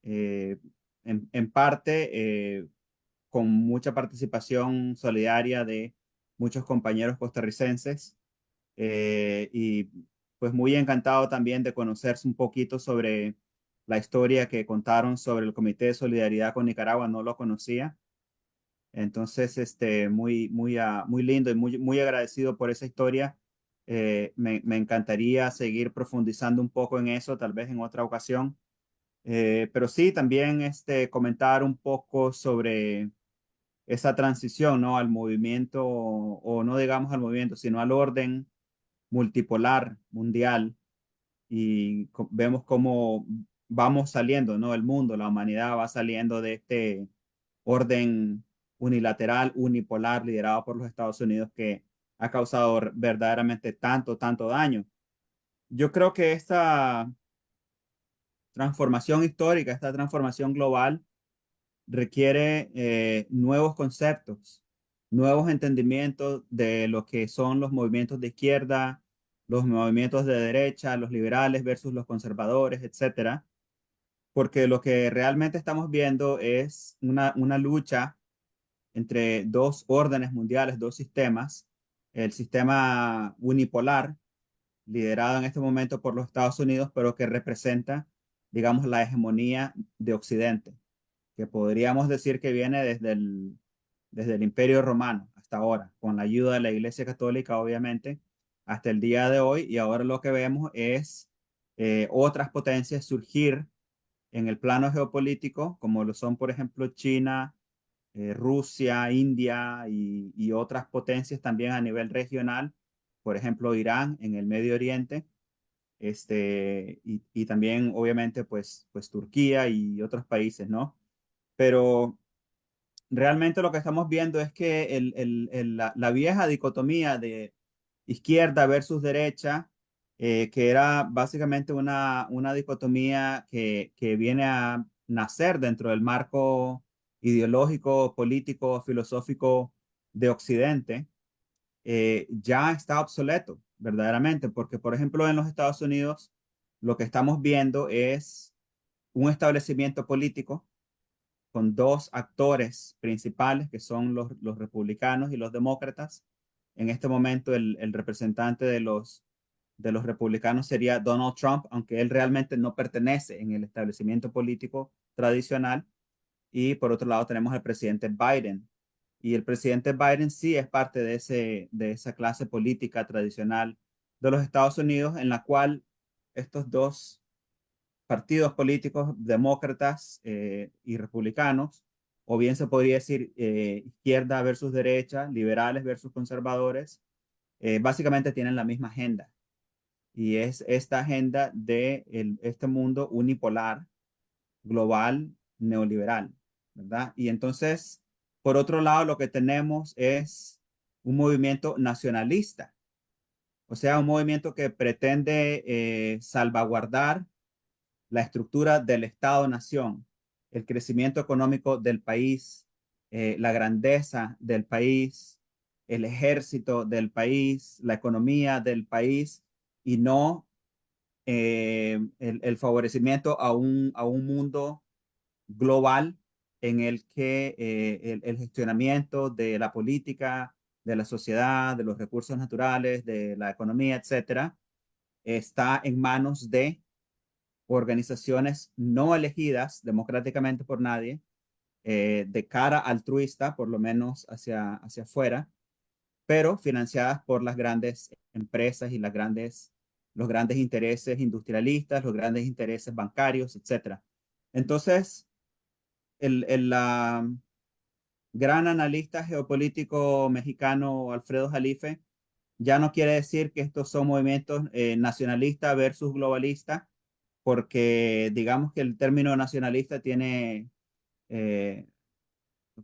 eh, en parte con mucha participación solidaria de muchos compañeros costarricenses. Y pues muy encantado también de conocerse un poquito sobre la historia que contaron sobre el Comité de Solidaridad con Nicaragua. No lo conocía. Entonces, muy lindo y muy agradecido por esa historia. Me encantaría seguir profundizando un poco en eso, tal vez en otra ocasión. Pero sí, también comentar un poco sobre esa transición, ¿no? Al movimiento, o no digamos al movimiento, sino al orden multipolar mundial. Y vemos cómo vamos saliendo, ¿no? El mundo, la humanidad va saliendo de este orden unilateral, unipolar, liderado por los Estados Unidos, que ha causado verdaderamente tanto daño. Yo creo que esta transformación histórica, esta transformación global, requiere nuevos conceptos, nuevos entendimientos de lo que son los movimientos de izquierda, los movimientos de derecha, los liberales versus los conservadores, etcétera, porque lo que realmente estamos viendo es una lucha entre dos órdenes mundiales, dos sistemas: el sistema unipolar, liderado en este momento por los Estados Unidos, pero que representa, digamos, la hegemonía de Occidente, que podríamos decir que viene desde el Imperio Romano hasta ahora, con la ayuda de la Iglesia Católica, obviamente, hasta el día de hoy. Y ahora lo que vemos es otras potencias surgir en el plano geopolítico, como lo son, por ejemplo, China, Rusia, India y otras potencias también a nivel regional, por ejemplo, Irán en el Medio Oriente, y también, obviamente, pues Turquía y otros países, ¿no? Pero realmente lo que estamos viendo es que la vieja dicotomía de izquierda versus derecha, que era básicamente una dicotomía que viene a nacer dentro del marco ideológico, político, filosófico de Occidente, ya está obsoleto, verdaderamente, porque, por ejemplo, en los Estados Unidos, lo que estamos viendo es un establecimiento político con dos actores principales, que son los republicanos y los demócratas. En este momento, el representante de los republicanos sería Donald Trump, aunque él realmente no pertenece en el establecimiento político tradicional. Y por otro lado tenemos al presidente Biden. Y el presidente Biden sí es parte de esa clase política tradicional de los Estados Unidos, en la cual estos dos partidos políticos, demócratas y republicanos, o bien se podría decir izquierda versus derecha, liberales versus conservadores, básicamente tienen la misma agenda. Y es esta agenda de este mundo unipolar, global, neoliberal, ¿verdad? Y entonces, por otro lado, lo que tenemos es un movimiento nacionalista, o sea, un movimiento que pretende salvaguardar la estructura del Estado-nación, el crecimiento económico del país, la grandeza del país, el ejército del país, la economía del país, y no el favorecimiento a un mundo global en el que el gestionamiento de la política, de la sociedad, de los recursos naturales, de la economía, etcétera, está en manos de organizaciones no elegidas democráticamente por nadie, de cara altruista, por lo menos hacia afuera, pero financiadas por las grandes empresas y los grandes intereses industrialistas, los grandes intereses bancarios, etcétera. Entonces, la gran analista geopolítico mexicano Alfredo Jalife ya no quiere decir que estos son movimientos nacionalistas versus globalistas, porque digamos que el término nacionalista tiene, eh,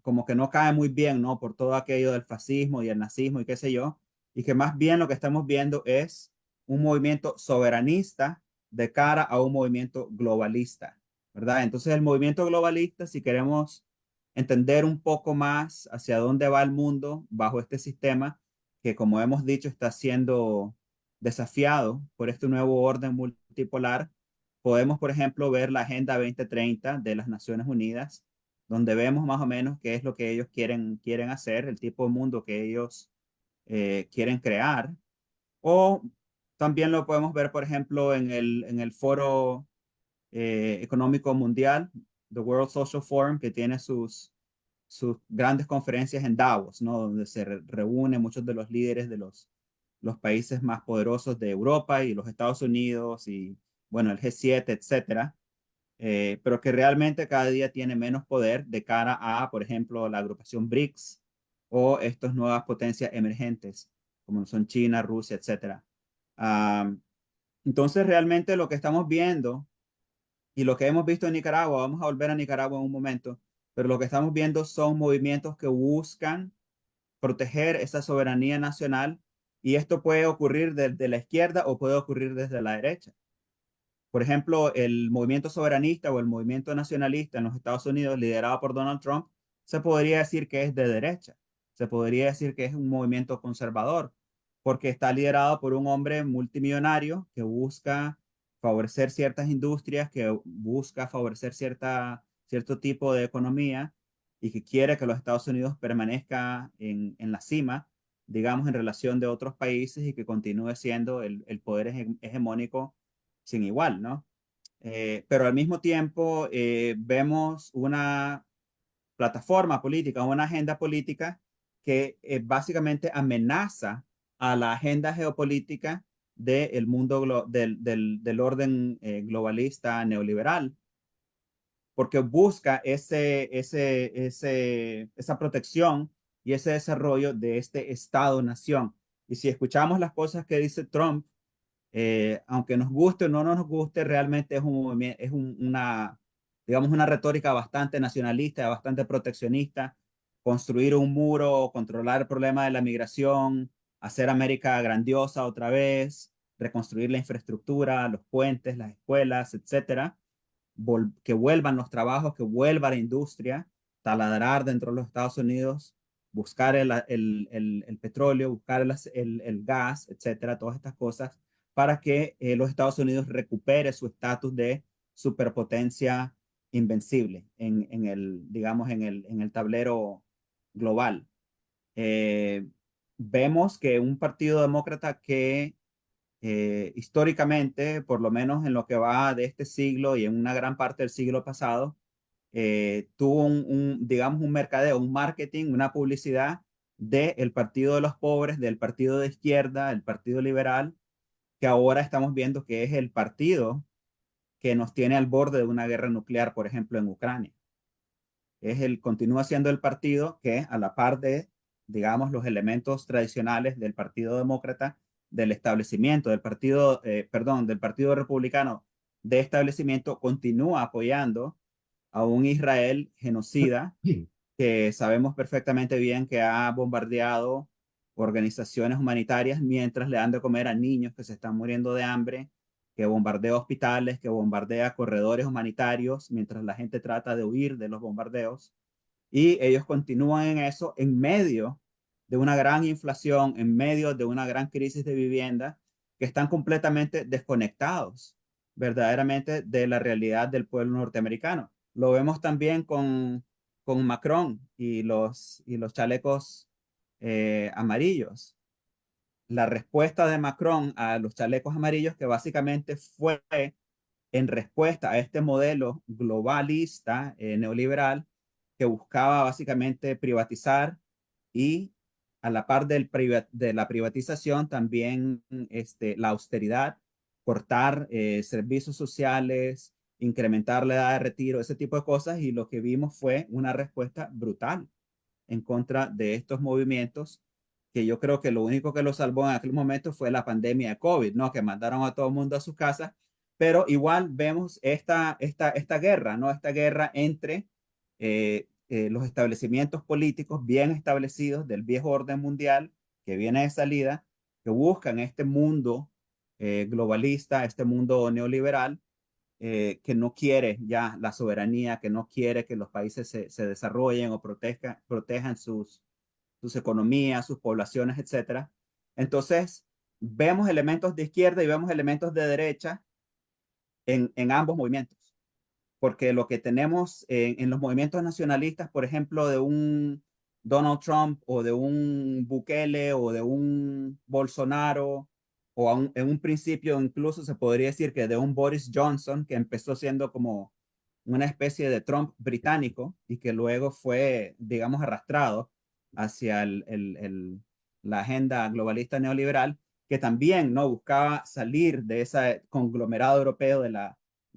como que no cae muy bien, ¿no? Por todo aquello del fascismo y el nazismo y qué sé yo, y que más bien lo que estamos viendo es un movimiento soberanista de cara a un movimiento globalista, ¿verdad? Entonces el movimiento globalista, si queremos entender un poco más hacia dónde va el mundo bajo este sistema, que como hemos dicho está siendo desafiado por este nuevo orden multipolar, podemos, por ejemplo, ver la Agenda 2030 de las Naciones Unidas, donde vemos más o menos qué es lo que ellos quieren hacer, el tipo de mundo que ellos quieren crear. O también lo podemos ver, por ejemplo, en el Foro Económico Mundial, the World Social Forum, que tiene sus grandes conferencias en Davos, ¿no? Donde se reúnen muchos de los líderes de los países más poderosos de Europa y los Estados Unidos y, bueno, el G7, etcétera, pero que realmente cada día tiene menos poder de cara a, por ejemplo, la agrupación BRICS o estas nuevas potencias emergentes, como son China, Rusia, etcétera. Um, entonces, realmente lo que estamos viendo y lo que hemos visto en Nicaragua, vamos a volver a Nicaragua en un momento, pero lo que estamos viendo son movimientos que buscan proteger esa soberanía nacional y esto puede ocurrir desde la izquierda o puede ocurrir desde la derecha. Por ejemplo, el movimiento soberanista o el movimiento nacionalista en los Estados Unidos, liderado por Donald Trump, se podría decir que es de derecha. Se podría decir que es un movimiento conservador, porque está liderado por un hombre multimillonario que busca favorecer ciertas industrias, que busca favorecer cierto tipo de economía y que quiere que los Estados Unidos permanezca en la cima, digamos, en relación de otros países y que continúe siendo el poder hegemónico sin igual, ¿no? Pero al mismo tiempo vemos una plataforma política, una agenda política que básicamente amenaza a la agenda geopolítica del mundo del orden globalista neoliberal, porque busca esa protección y ese desarrollo de este Estado-nación. Y si escuchamos las cosas que dice Trump, aunque nos guste o no nos guste, realmente digamos, una retórica bastante nacionalista, bastante proteccionista, construir un muro, controlar el problema de la migración, hacer América grandiosa otra vez, reconstruir la infraestructura, los puentes, las escuelas, etcétera, que vuelvan los trabajos, que vuelva la industria, taladrar dentro de los Estados Unidos, buscar el petróleo, buscar el gas, etcétera, todas estas cosas, para que los Estados Unidos recupere su estatus de superpotencia invencible digamos, en el tablero global. Eh, Vemos que un partido demócrata que históricamente, por lo menos en lo que va de este siglo y en una gran parte del siglo pasado, tuvo digamos, un mercadeo, un marketing, una publicidad del Partido de los Pobres, del Partido de Izquierda, el Partido Liberal, que ahora estamos viendo que es el partido que nos tiene al borde de una guerra nuclear, por ejemplo, en Ucrania. Continúa siendo el partido que, a la par de, digamos, los elementos tradicionales del Partido Demócrata, del establecimiento, perdón, del Partido Republicano de establecimiento, continúa apoyando a un Israel genocida que sabemos perfectamente bien que ha bombardeado organizaciones humanitarias mientras le dan de comer a niños que se están muriendo de hambre, que bombardea hospitales, que bombardea corredores humanitarios mientras la gente trata de huir de los bombardeos. Y ellos continúan en eso en medio de una gran inflación, en medio de una gran crisis de vivienda, que están completamente desconectados verdaderamente de la realidad del pueblo norteamericano. Lo vemos también con Macron y los chalecos amarillos. La respuesta de Macron a los chalecos amarillos, que básicamente fue en respuesta a este modelo globalista neoliberal que buscaba básicamente privatizar y a la par de la privatización también la austeridad, cortar servicios sociales, incrementar la edad de retiro, ese tipo de cosas, y lo que vimos fue una respuesta brutal en contra de estos movimientos, que yo creo que lo único que lo salvó en aquel momento fue la pandemia de COVID, ¿no? Que mandaron a todo el mundo a sus casas, pero igual vemos esta guerra, ¿no? Esta guerra entre los establecimientos políticos bien establecidos del viejo orden mundial que viene de salida, que buscan este mundo globalista, este mundo neoliberal, que no quiere ya la soberanía, que no quiere que los países se desarrollen o protejan sus economías, sus poblaciones, etcétera. Entonces, vemos elementos de izquierda y vemos elementos de derecha en ambos movimientos, porque lo que tenemos en los movimientos nacionalistas, por ejemplo, de un Donald Trump o de un Bukele o de un Bolsonaro, o en un principio incluso se podría decir que de un Boris Johnson, que empezó siendo como una especie de Trump británico y que luego fue, digamos, arrastrado hacia la agenda globalista neoliberal, que también no buscaba salir de ese conglomerado europeo de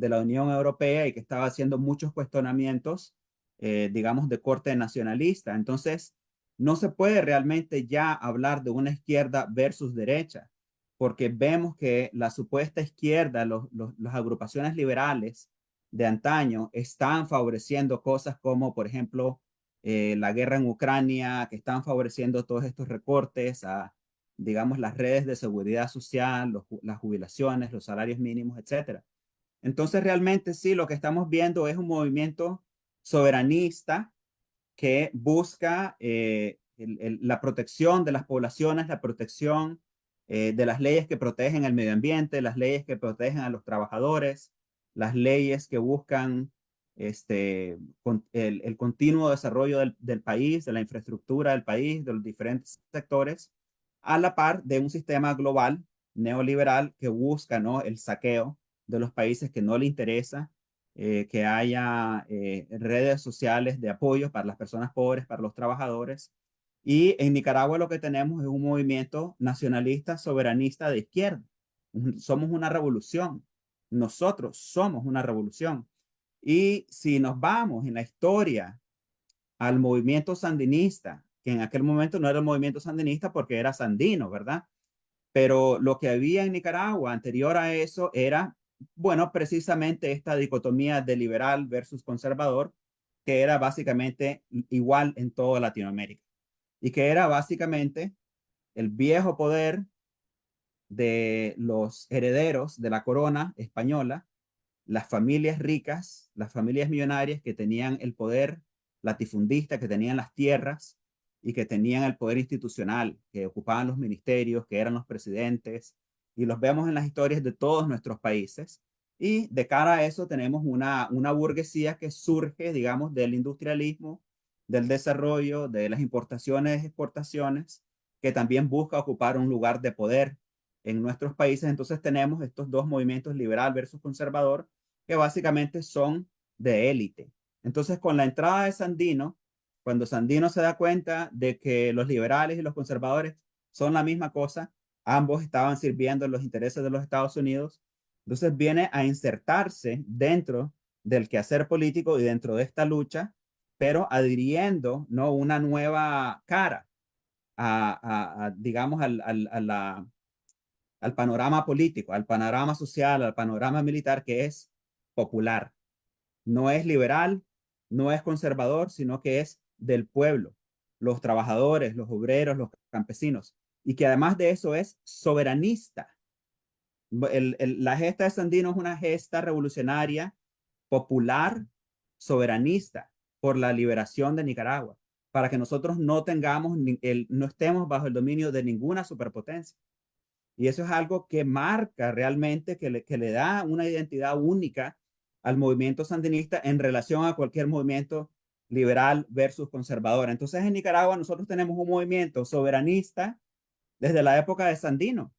la Unión Europea y que estaba haciendo muchos cuestionamientos, digamos, de corte nacionalista. Entonces, no se puede realmente ya hablar de una izquierda versus derecha, porque vemos que la supuesta izquierda, las agrupaciones liberales de antaño, están favoreciendo cosas como, por ejemplo, la guerra en Ucrania, que están favoreciendo todos estos recortes a, digamos, las redes de seguridad social, las jubilaciones, los salarios mínimos, etcétera. Entonces, realmente sí, lo que estamos viendo es un movimiento soberanista que busca la protección de las poblaciones, la protección de las leyes que protegen el medio ambiente, las leyes que protegen a los trabajadores, las leyes que buscan el continuo desarrollo del país, de la infraestructura del país, de los diferentes sectores, a la par de un sistema global neoliberal que busca, ¿no?, el saqueo de los países que no le interesa que haya redes sociales de apoyo para las personas pobres, para los trabajadores. Y en Nicaragua lo que tenemos es un movimiento nacionalista, soberanista de izquierda. Somos una revolución. Nosotros somos una revolución. Y si nos vamos en la historia al movimiento sandinista, que en aquel momento no era el movimiento sandinista porque era sandino, ¿verdad? Pero lo que había en Nicaragua anterior a eso era, bueno, precisamente esta dicotomía de liberal versus conservador, que era básicamente igual en toda Latinoamérica y que era básicamente el viejo poder de los herederos de la corona española, las familias ricas, las familias millonarias que tenían el poder latifundista, que tenían las tierras y que tenían el poder institucional, que ocupaban los ministerios, que eran los presidentes, y los vemos en las historias de todos nuestros países. Y de cara a eso tenemos una burguesía que surge, digamos, del industrialismo, del desarrollo, de las importaciones y exportaciones, que también busca ocupar un lugar de poder en nuestros países. Entonces tenemos estos dos movimientos, liberal versus conservador, que básicamente son de élite. Entonces, con la entrada de Sandino, cuando Sandino se da cuenta de que los liberales y los conservadores son la misma cosa, ambos estaban sirviendo los intereses de los Estados Unidos, entonces viene a insertarse dentro del quehacer político y dentro de esta lucha, pero adhiriendo, ¿no?, una nueva cara digamos, al panorama político, al panorama social, al panorama militar, que es popular. No es liberal, no es conservador, sino que es del pueblo, los trabajadores, los obreros, los campesinos, y que además de eso es soberanista. La gesta de Sandino es una gesta revolucionaria, popular, soberanista por la liberación de Nicaragua, para que nosotros no tengamos, no estemos bajo el dominio de ninguna superpotencia. Y eso es algo que marca realmente, que le da una identidad única al movimiento sandinista en relación a cualquier movimiento liberal versus conservador. Entonces en Nicaragua nosotros tenemos un movimiento soberanista desde la época de Sandino.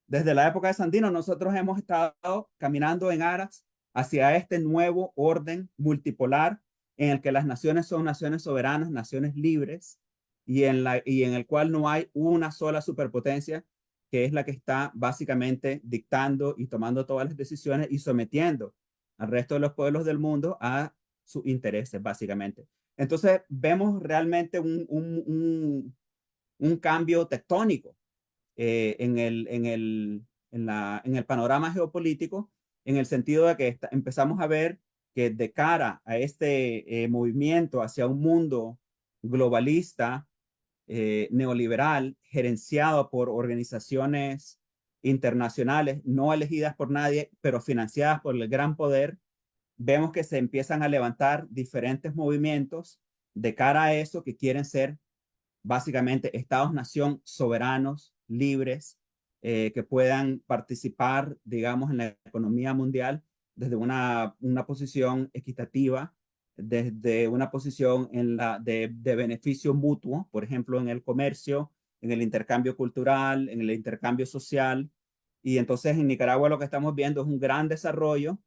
Desde la época de Sandino nosotros hemos estado caminando en aras hacia este nuevo orden multipolar en el que las naciones son naciones soberanas, naciones libres, y en el cual no hay una sola superpotencia que es la que está básicamente dictando y tomando todas las decisiones y sometiendo al resto de los pueblos del mundo a sus intereses, básicamente. Entonces vemos realmente un cambio tectónico en el panorama geopolítico, en el sentido de que empezamos a ver que de cara a este movimiento hacia un mundo globalista, neoliberal, gerenciado por organizaciones internacionales, no elegidas por nadie, pero financiadas por el gran poder, vemos que se empiezan a levantar diferentes movimientos de cara a eso que quieren ser básicamente estados-nación soberanos, libres, que puedan participar, digamos, en la economía mundial desde una posición equitativa, desde una posición de beneficio mutuo, por ejemplo, en el comercio, en el intercambio cultural, en el intercambio social. Y entonces en Nicaragua lo que estamos viendo es un gran desarrollo,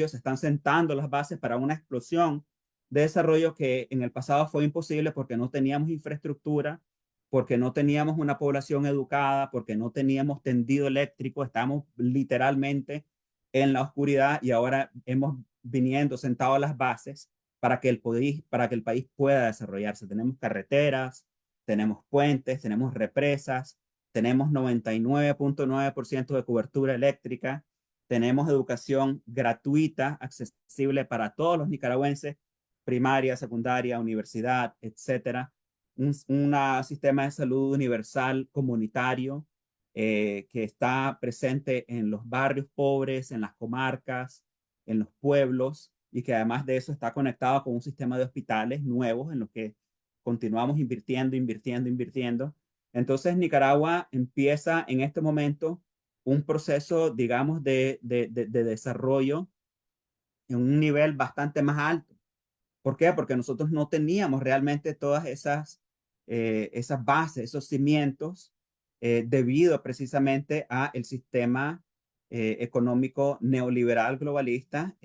se están sentando las bases para una explosión de desarrollo que en el pasado fue imposible porque no teníamos infraestructura, porque no teníamos una población educada, porque no teníamos tendido eléctrico, estamos literalmente en la oscuridad y ahora hemos viniendo sentado a las bases para que el país pueda desarrollarse. Tenemos carreteras, tenemos puentes, tenemos represas, tenemos 99.9% de cobertura eléctrica, tenemos educación gratuita, accesible para todos los nicaragüenses, primaria, secundaria, universidad, etcétera. Un sistema de salud universal comunitario que está presente en los barrios pobres, en las comarcas, en los pueblos y que además de eso está conectado con un sistema de hospitales nuevos en los que continuamos invirtiendo, invirtiendo, invirtiendo. Entonces Nicaragua empieza en este momento un proceso, digamos, de desarrollo en un nivel bastante más alto. ¿Por qué? Porque nosotros no teníamos realmente todas esas bases, esos cimientos, debido precisamente a el sistema económico neoliberal globalista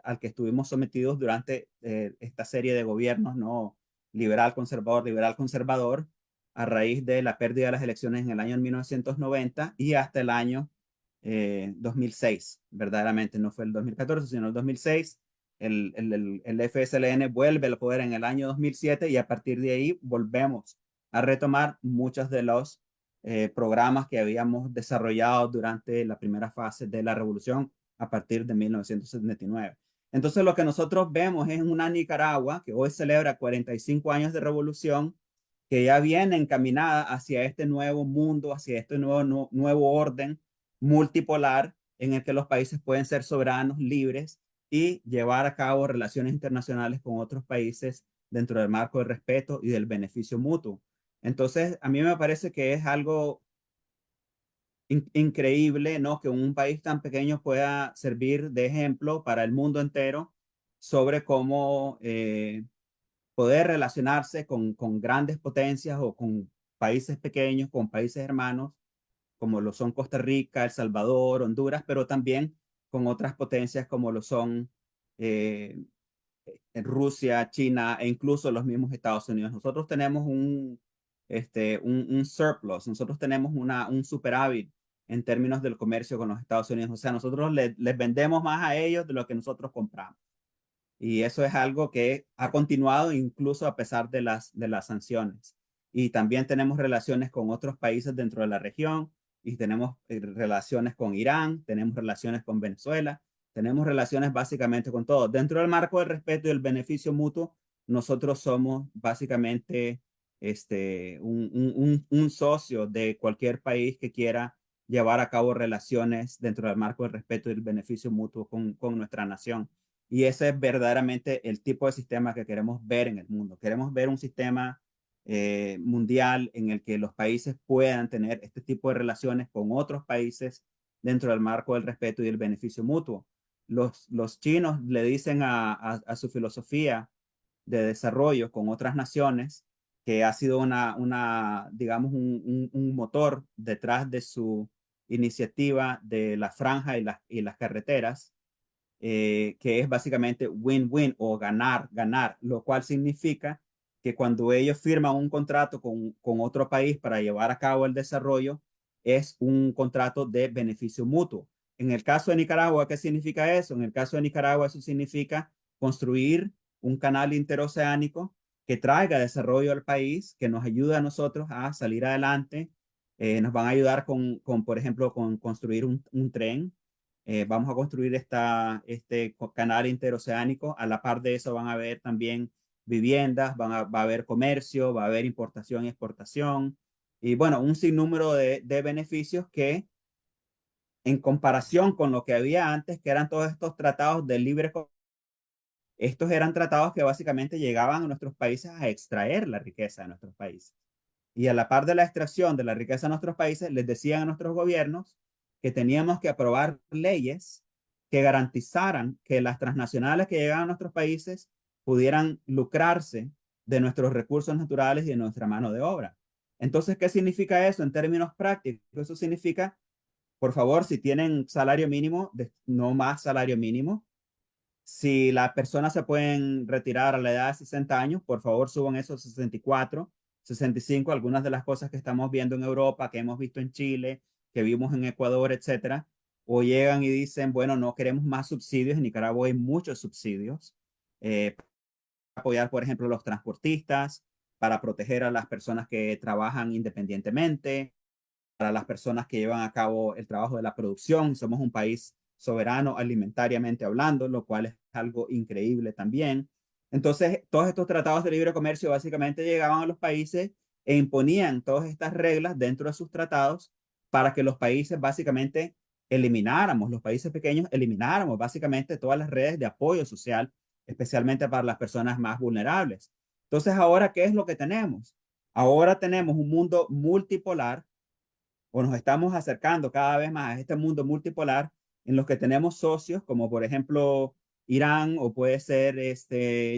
al que estuvimos sometidos durante esta serie de gobiernos, ¿no? Liberal conservador, a raíz de la pérdida de las elecciones en el año 1990 y hasta el año 2006. Verdaderamente no fue el 2014, sino el 2006. El FSLN vuelve al poder en el año 2007 y a partir de ahí volvemos a retomar muchos de los programas que habíamos desarrollado durante la primera fase de la revolución a partir de 1979. Entonces lo que nosotros vemos es una Nicaragua que hoy celebra 45 años de revolución, que ya viene encaminada hacia este nuevo mundo, hacia este nuevo orden multipolar en el que los países pueden ser soberanos, libres y llevar a cabo relaciones internacionales con otros países dentro del marco del respeto y del beneficio mutuo. Entonces, a mí me parece que es algo increíble, ¿no? Que un país tan pequeño pueda servir de ejemplo para el mundo entero sobre cómo poder relacionarse con grandes potencias o con países pequeños, con países hermanos, como lo son Costa Rica, El Salvador, Honduras, pero también con otras potencias como lo son eh, Rusia, China e incluso los mismos Estados Unidos. Nosotros tenemos un surplus, nosotros tenemos un superávit en términos del comercio con los Estados Unidos. O sea, nosotros les vendemos más a ellos de lo que nosotros compramos. Y eso es algo que ha continuado incluso a pesar de las sanciones. Y también tenemos relaciones con otros países dentro de la región y tenemos relaciones con Irán, tenemos relaciones con Venezuela, tenemos relaciones básicamente con todo. Dentro del marco del respeto y el beneficio mutuo, nosotros somos básicamente un socio de cualquier país que quiera llevar a cabo relaciones dentro del marco del respeto y el beneficio mutuo con nuestra nación. Y ese es verdaderamente el tipo de sistema que queremos ver en el mundo. Queremos ver un sistema mundial en el que los países puedan tener este tipo de relaciones con otros países dentro del marco del respeto y el beneficio mutuo. Los chinos le dicen a su filosofía de desarrollo con otras naciones que ha sido digamos, un motor detrás de su iniciativa de la franja y las carreteras, que es básicamente win-win o ganar, ganar, lo cual significa que cuando ellos firman un contrato con otro país para llevar a cabo el desarrollo, es un contrato de beneficio mutuo. En el caso de Nicaragua, ¿qué significa eso? En el caso de Nicaragua, eso significa construir un canal interoceánico que traiga desarrollo al país, que nos ayude a nosotros a salir adelante. Nos van a ayudar por ejemplo, con construir un tren Vamos a construir este canal interoceánico. A la par de eso van a haber también viviendas, va a haber comercio, va a haber importación y exportación. Y bueno, un sinnúmero de beneficios que en comparación con lo que había antes, que eran todos estos tratados de libre comercio, estos eran tratados que básicamente llegaban a nuestros países a extraer la riqueza de nuestros países. Y a la par de la extracción de la riqueza de nuestros países, les decían a nuestros gobiernos que teníamos que aprobar leyes que garantizaran que las transnacionales que llegaban a nuestros países pudieran lucrarse de nuestros recursos naturales y de nuestra mano de obra. Entonces, ¿qué significa eso en términos prácticos? Eso significa, por favor, si tienen salario mínimo, no más salario mínimo. Si las personas se pueden retirar a la edad de 60 años, por favor suban esos 64, 65, algunas de las cosas que estamos viendo en Europa, que hemos visto en Chile, que vimos en Ecuador, etcétera, o llegan y dicen, bueno, no queremos más subsidios, en Nicaragua hay muchos subsidios, para apoyar, por ejemplo, los transportistas, para proteger a las personas que trabajan independientemente, para las personas que llevan a cabo el trabajo de la producción. Somos un país soberano alimentariamente hablando, lo cual es algo increíble también. Entonces, todos estos tratados de libre comercio básicamente llegaban a los países e imponían todas estas reglas dentro de sus tratados para que los países básicamente elimináramos, los países pequeños elimináramos básicamente todas las redes de apoyo social, especialmente para las personas más vulnerables. Entonces, ahora, ¿qué es lo que tenemos? Ahora tenemos un mundo multipolar, o nos estamos acercando cada vez más a este mundo multipolar en los que tenemos socios como por ejemplo Irán, o puede ser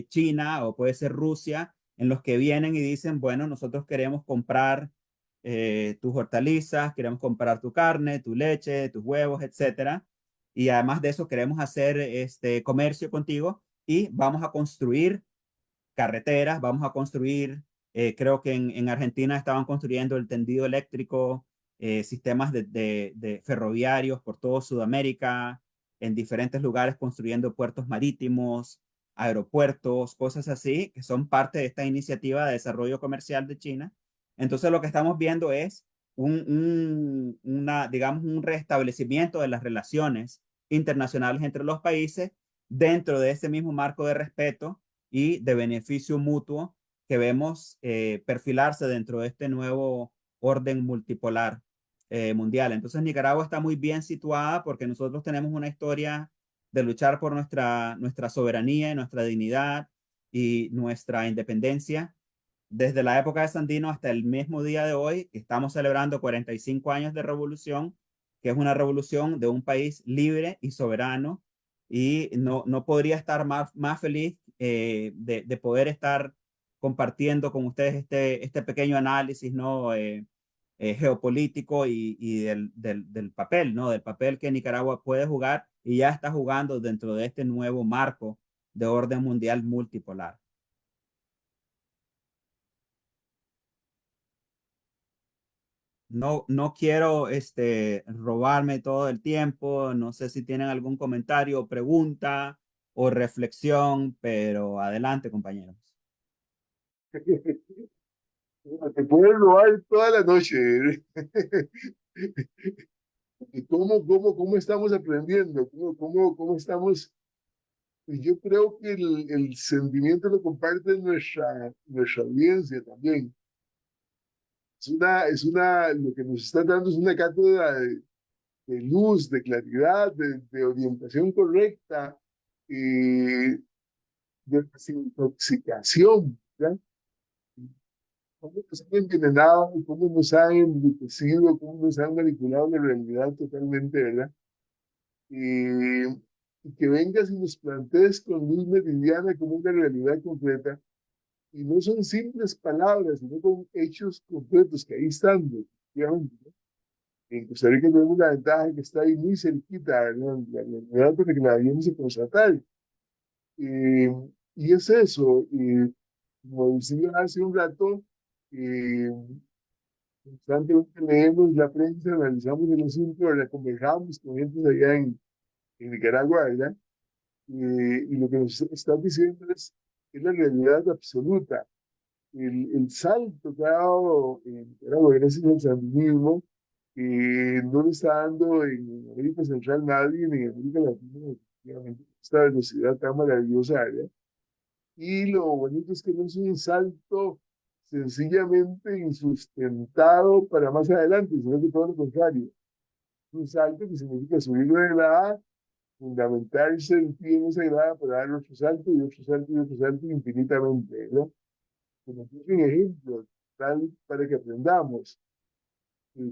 China, o puede ser Rusia, en los que vienen y dicen, bueno, nosotros queremos comprar tus hortalizas, queremos comprar tu carne, tu leche, tus huevos, etcétera. Y además de eso queremos hacer comercio contigo y vamos a construir carreteras, vamos a construir, creo que en Argentina estaban construyendo el tendido eléctrico, sistemas de ferroviarios por toda Sudamérica, en diferentes lugares construyendo puertos marítimos, aeropuertos, cosas así, que son parte de esta iniciativa de desarrollo comercial de China. Entonces lo que estamos viendo es digamos, un restablecimiento de las relaciones internacionales entre los países dentro de ese mismo marco de respeto y de beneficio mutuo que vemos perfilarse dentro de este nuevo orden multipolar mundial. Entonces Nicaragua está muy bien situada porque nosotros tenemos una historia de luchar por nuestra soberanía, nuestra dignidad y nuestra independencia desde la época de Sandino hasta el mismo día de hoy, que estamos celebrando 45 años de revolución, que es una revolución de un país libre y soberano, y no podría estar más feliz de poder estar compartiendo con ustedes este pequeño análisis, ¿no? Geopolítico y del papel, ¿no? Del papel que Nicaragua puede jugar y ya está jugando dentro de este nuevo marco de orden mundial multipolar. No quiero robarme todo el tiempo. No sé si tienen algún comentario, pregunta o reflexión, pero adelante, compañeros. Te pueden robar toda la noche. ¿Y cómo estamos aprendiendo? ¿Cómo estamos? Y yo creo que el sentimiento lo comparte nuestra audiencia también. Lo que nos está dando es una cátedra de luz, de claridad, de orientación correcta, de desintoxicación, ¿verdad? Cómo nos han envenenado, cómo nos han embrutecido, cómo nos han manipulado la realidad totalmente, ¿verdad? Y que vengas y nos plantees con luz meridiana como una realidad concreta, y no son simples palabras, sino con hechos concretos que ahí están, efectivamente, ¿no? En Costa Rica tenemos la ventaja que está ahí muy cerquita, ¿verdad? La realidad para que la vayamos a constatar. Eh, y es eso, como decía hace un rato, eh, constantemente leemos la prensa, analizamos el asunto, la conversamos con gente allá en Nicaragua, ¿verdad? Y lo que nos están diciendo es la realidad absoluta. El salto que ha dado en Nicaragua gracias al sandinismo No le está dando en América Central nadie, ni en América Latina, definitivamente, esta velocidad tan maravillosa, ¿verdad? Y lo bonito es que no es un salto sencillamente insustentado para más adelante, sino que todo lo contrario. Un salto que significa subir de grada, fundamentarse el pie en esa grada para dar otro salto y otro salto y otro salto infinitamente, ¿verdad? Como que es un ejemplo tal para que aprendamos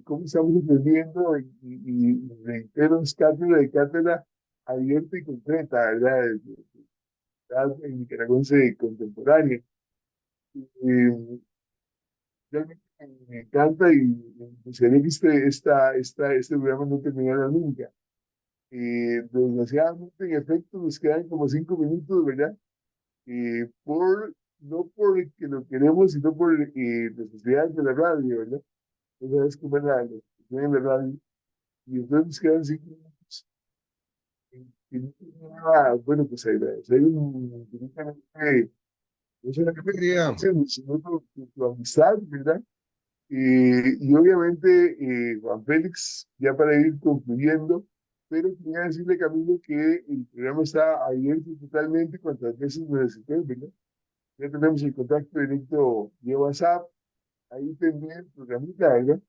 cómo estamos aprendiendo y reitero, es cátedra de cátedra abierta y concreta, ¿verdad? En nicaragüense contemporánea. Eh, Realmente me encanta y me gustaría que este programa no terminara nunca. Desgraciadamente, en efecto, nos quedan como 5 minutos, ¿verdad? No porque lo queremos, sino por necesidades de la radio, ¿verdad? Esa es como la situación en la radio. Y entonces nos quedan 5 minutos. Y no tengo nada, bueno, pues agradecer infinitamente, no Yo solamente quería, sino tu amistad, ¿verdad? Y obviamente, Juan Félix, ya para ir concluyendo, pero quería decirle, Camilo, que el programa está abierto totalmente cuantas veces lo necesiten, ¿verdad? Ya tenemos el contacto directo de WhatsApp, ahí tendré el programita, ¿verdad?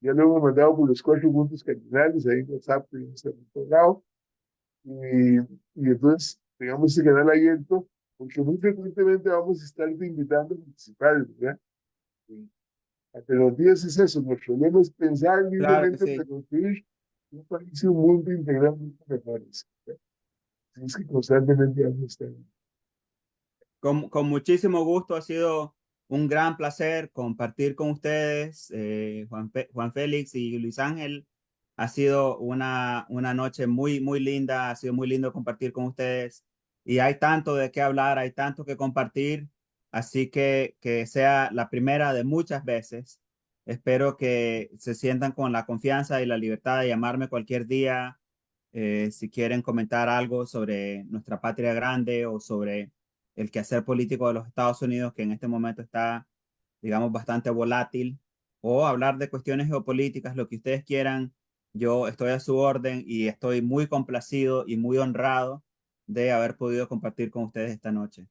Ya lo hemos mandado por los 4 puntos cardinales, ahí en WhatsApp tenemos el lado, y, y entonces tengamos este canal abierto, porque muy frecuentemente vamos a estar invitando a participar, ¿verdad? Alternativas es eso, nuestro lema es pensar Claro que libremente para sí. construir un país y un mundo integralmente mejores. Es que constantemente vamos a estar. Con muchísimo gusto, ha sido un gran placer compartir con ustedes, Juan Félix y Luis Ángel. Ha sido una noche muy, muy linda, ha sido muy lindo compartir con ustedes y hay tanto de qué hablar, hay tanto que compartir, así que sea la primera de muchas veces. Espero que se sientan con la confianza y la libertad de llamarme cualquier día si quieren comentar algo sobre nuestra patria grande o sobre el quehacer político de los Estados Unidos, que en este momento está, digamos, bastante volátil, o hablar de cuestiones geopolíticas, lo que ustedes quieran. Yo estoy a su orden y estoy muy complacido y muy honrado de haber podido compartir con ustedes esta noche.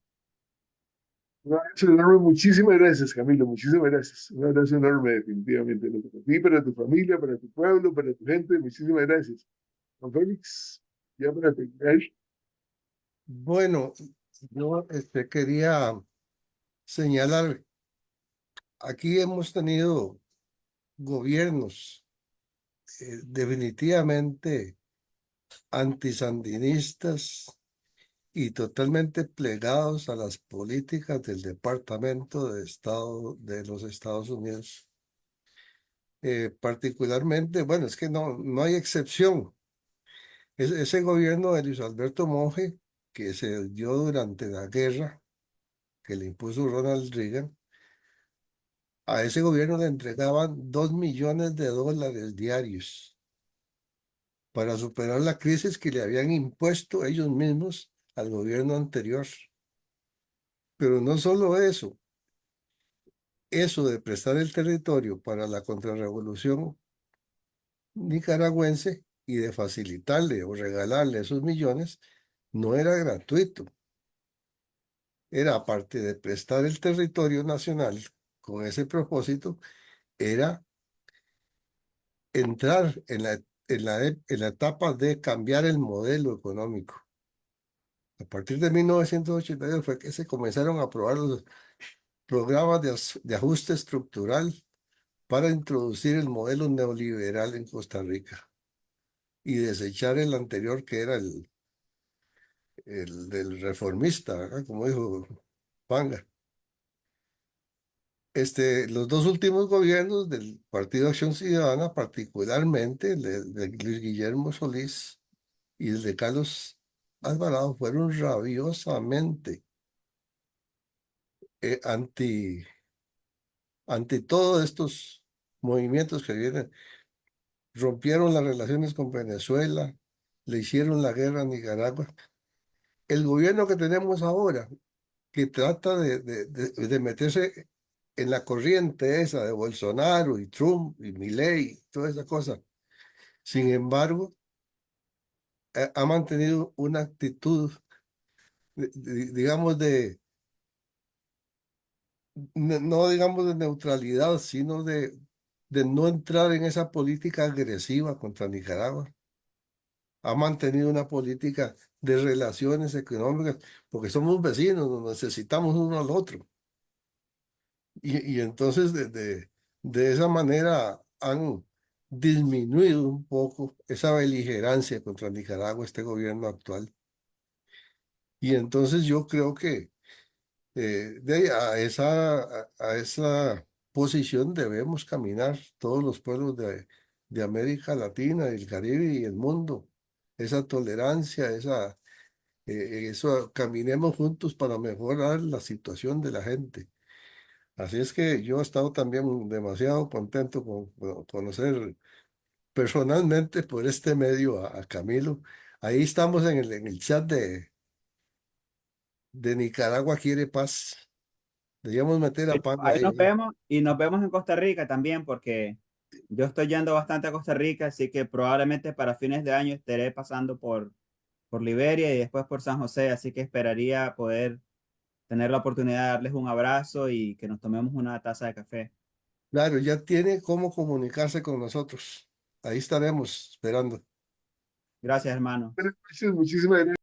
Un abrazo enorme, muchísimas gracias, Camilo, muchísimas gracias. Un abrazo enorme, definitivamente, ¿no? Para ti, para tu familia, para tu pueblo, para tu gente, muchísimas gracias. Juan Félix, ya para terminar, bueno, yo quería señalar, aquí hemos tenido gobiernos definitivamente antisandinistas y totalmente plegados a las políticas del Departamento de Estado de los Estados Unidos. Particularmente, bueno, es que no hay excepción. Ese gobierno de Luis Alberto Monge, que se dio durante la guerra que le impuso Ronald Reagan, a ese gobierno le entregaban 2 millones de dólares diarios para superar la crisis que le habían impuesto ellos mismos al gobierno anterior. Pero no solo eso de prestar el territorio para la contrarrevolución nicaragüense y de facilitarle o regalarle esos millones, no era gratuito. Era aparte de prestar el territorio nacional con ese propósito, era entrar en la etapa de cambiar el modelo económico. A partir de 1982 fue que se comenzaron a aprobar los programas de ajuste estructural para introducir el modelo neoliberal en Costa Rica y desechar el anterior que era el del reformista, ¿verdad? Como dijo Panga. Los dos últimos gobiernos del Partido Acción Ciudadana, particularmente el de Luis Guillermo Solís y el de Carlos Alvarado, fueron rabiosamente ante todos estos movimientos que vienen. Rompieron las relaciones con Venezuela, le hicieron la guerra a Nicaragua. El gobierno que tenemos ahora, que trata de meterse en la corriente esa de Bolsonaro y Trump y Milei, toda esa cosa. Sin embargo, ha mantenido una actitud, digamos, no digamos de neutralidad, sino de no entrar en esa política agresiva contra Nicaragua. Ha mantenido una política de relaciones económicas, porque somos vecinos, nos necesitamos uno al otro. Y entonces de esa manera han disminuido un poco esa beligerancia contra Nicaragua, este gobierno actual. Y entonces yo creo que a esa posición debemos caminar todos los pueblos de América Latina, el Caribe y el mundo. Esa tolerancia, eso, caminemos juntos para mejorar la situación de la gente. Así es que yo he estado también demasiado contento con conocer personalmente por este medio a Camilo. Ahí estamos en el chat de Nicaragua quiere paz. Debíamos meter a Panga Ahí ahí, nos ¿no? vemos y nos vemos en Costa Rica también porque yo estoy yendo bastante a Costa Rica, así que probablemente para fines de año estaré pasando por Liberia y después por San José, así que esperaría poder tener la oportunidad de darles un abrazo y que nos tomemos una taza de café. Claro, ya tiene cómo comunicarse con nosotros. Ahí estaremos esperando. Gracias, hermano. Buenas noches, muchísimas gracias.